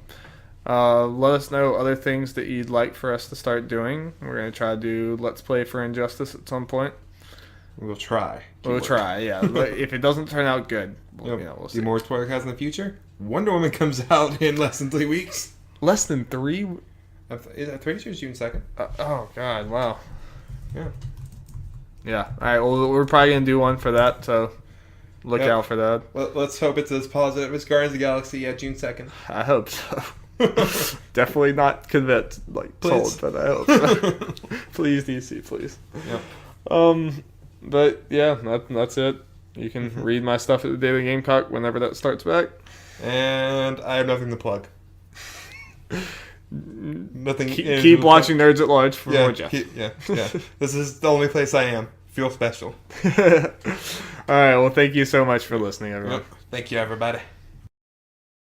Let us know other things that you'd like for us to start doing. We're going to try to do Let's Play for Injustice at some point. We'll try. We'll try, yeah. But if it doesn't turn out good, we'll see. Do more spoiler casts in the future? Wonder Woman comes out in less than 3 weeks. Less than 3? Is that 3 or June 2nd? Oh, God, wow. Yeah. Yeah. All right, well, we're probably going to do one for that, so look out for that. Let's hope it's as positive as Guardians of the Galaxy at June 2nd. I hope so. Definitely not convinced, sold, but I hope so. Please, DC, please. Yeah. But yeah, that's it. You can read my stuff at the Daily Gamecock whenever that starts back. And I have nothing to plug. Nothing. Keep watching Nerds at Large for more Jeff. Yeah. This is the only place I am. Feel special. All right. Well, thank you so much for listening, everyone. Thank you, everybody.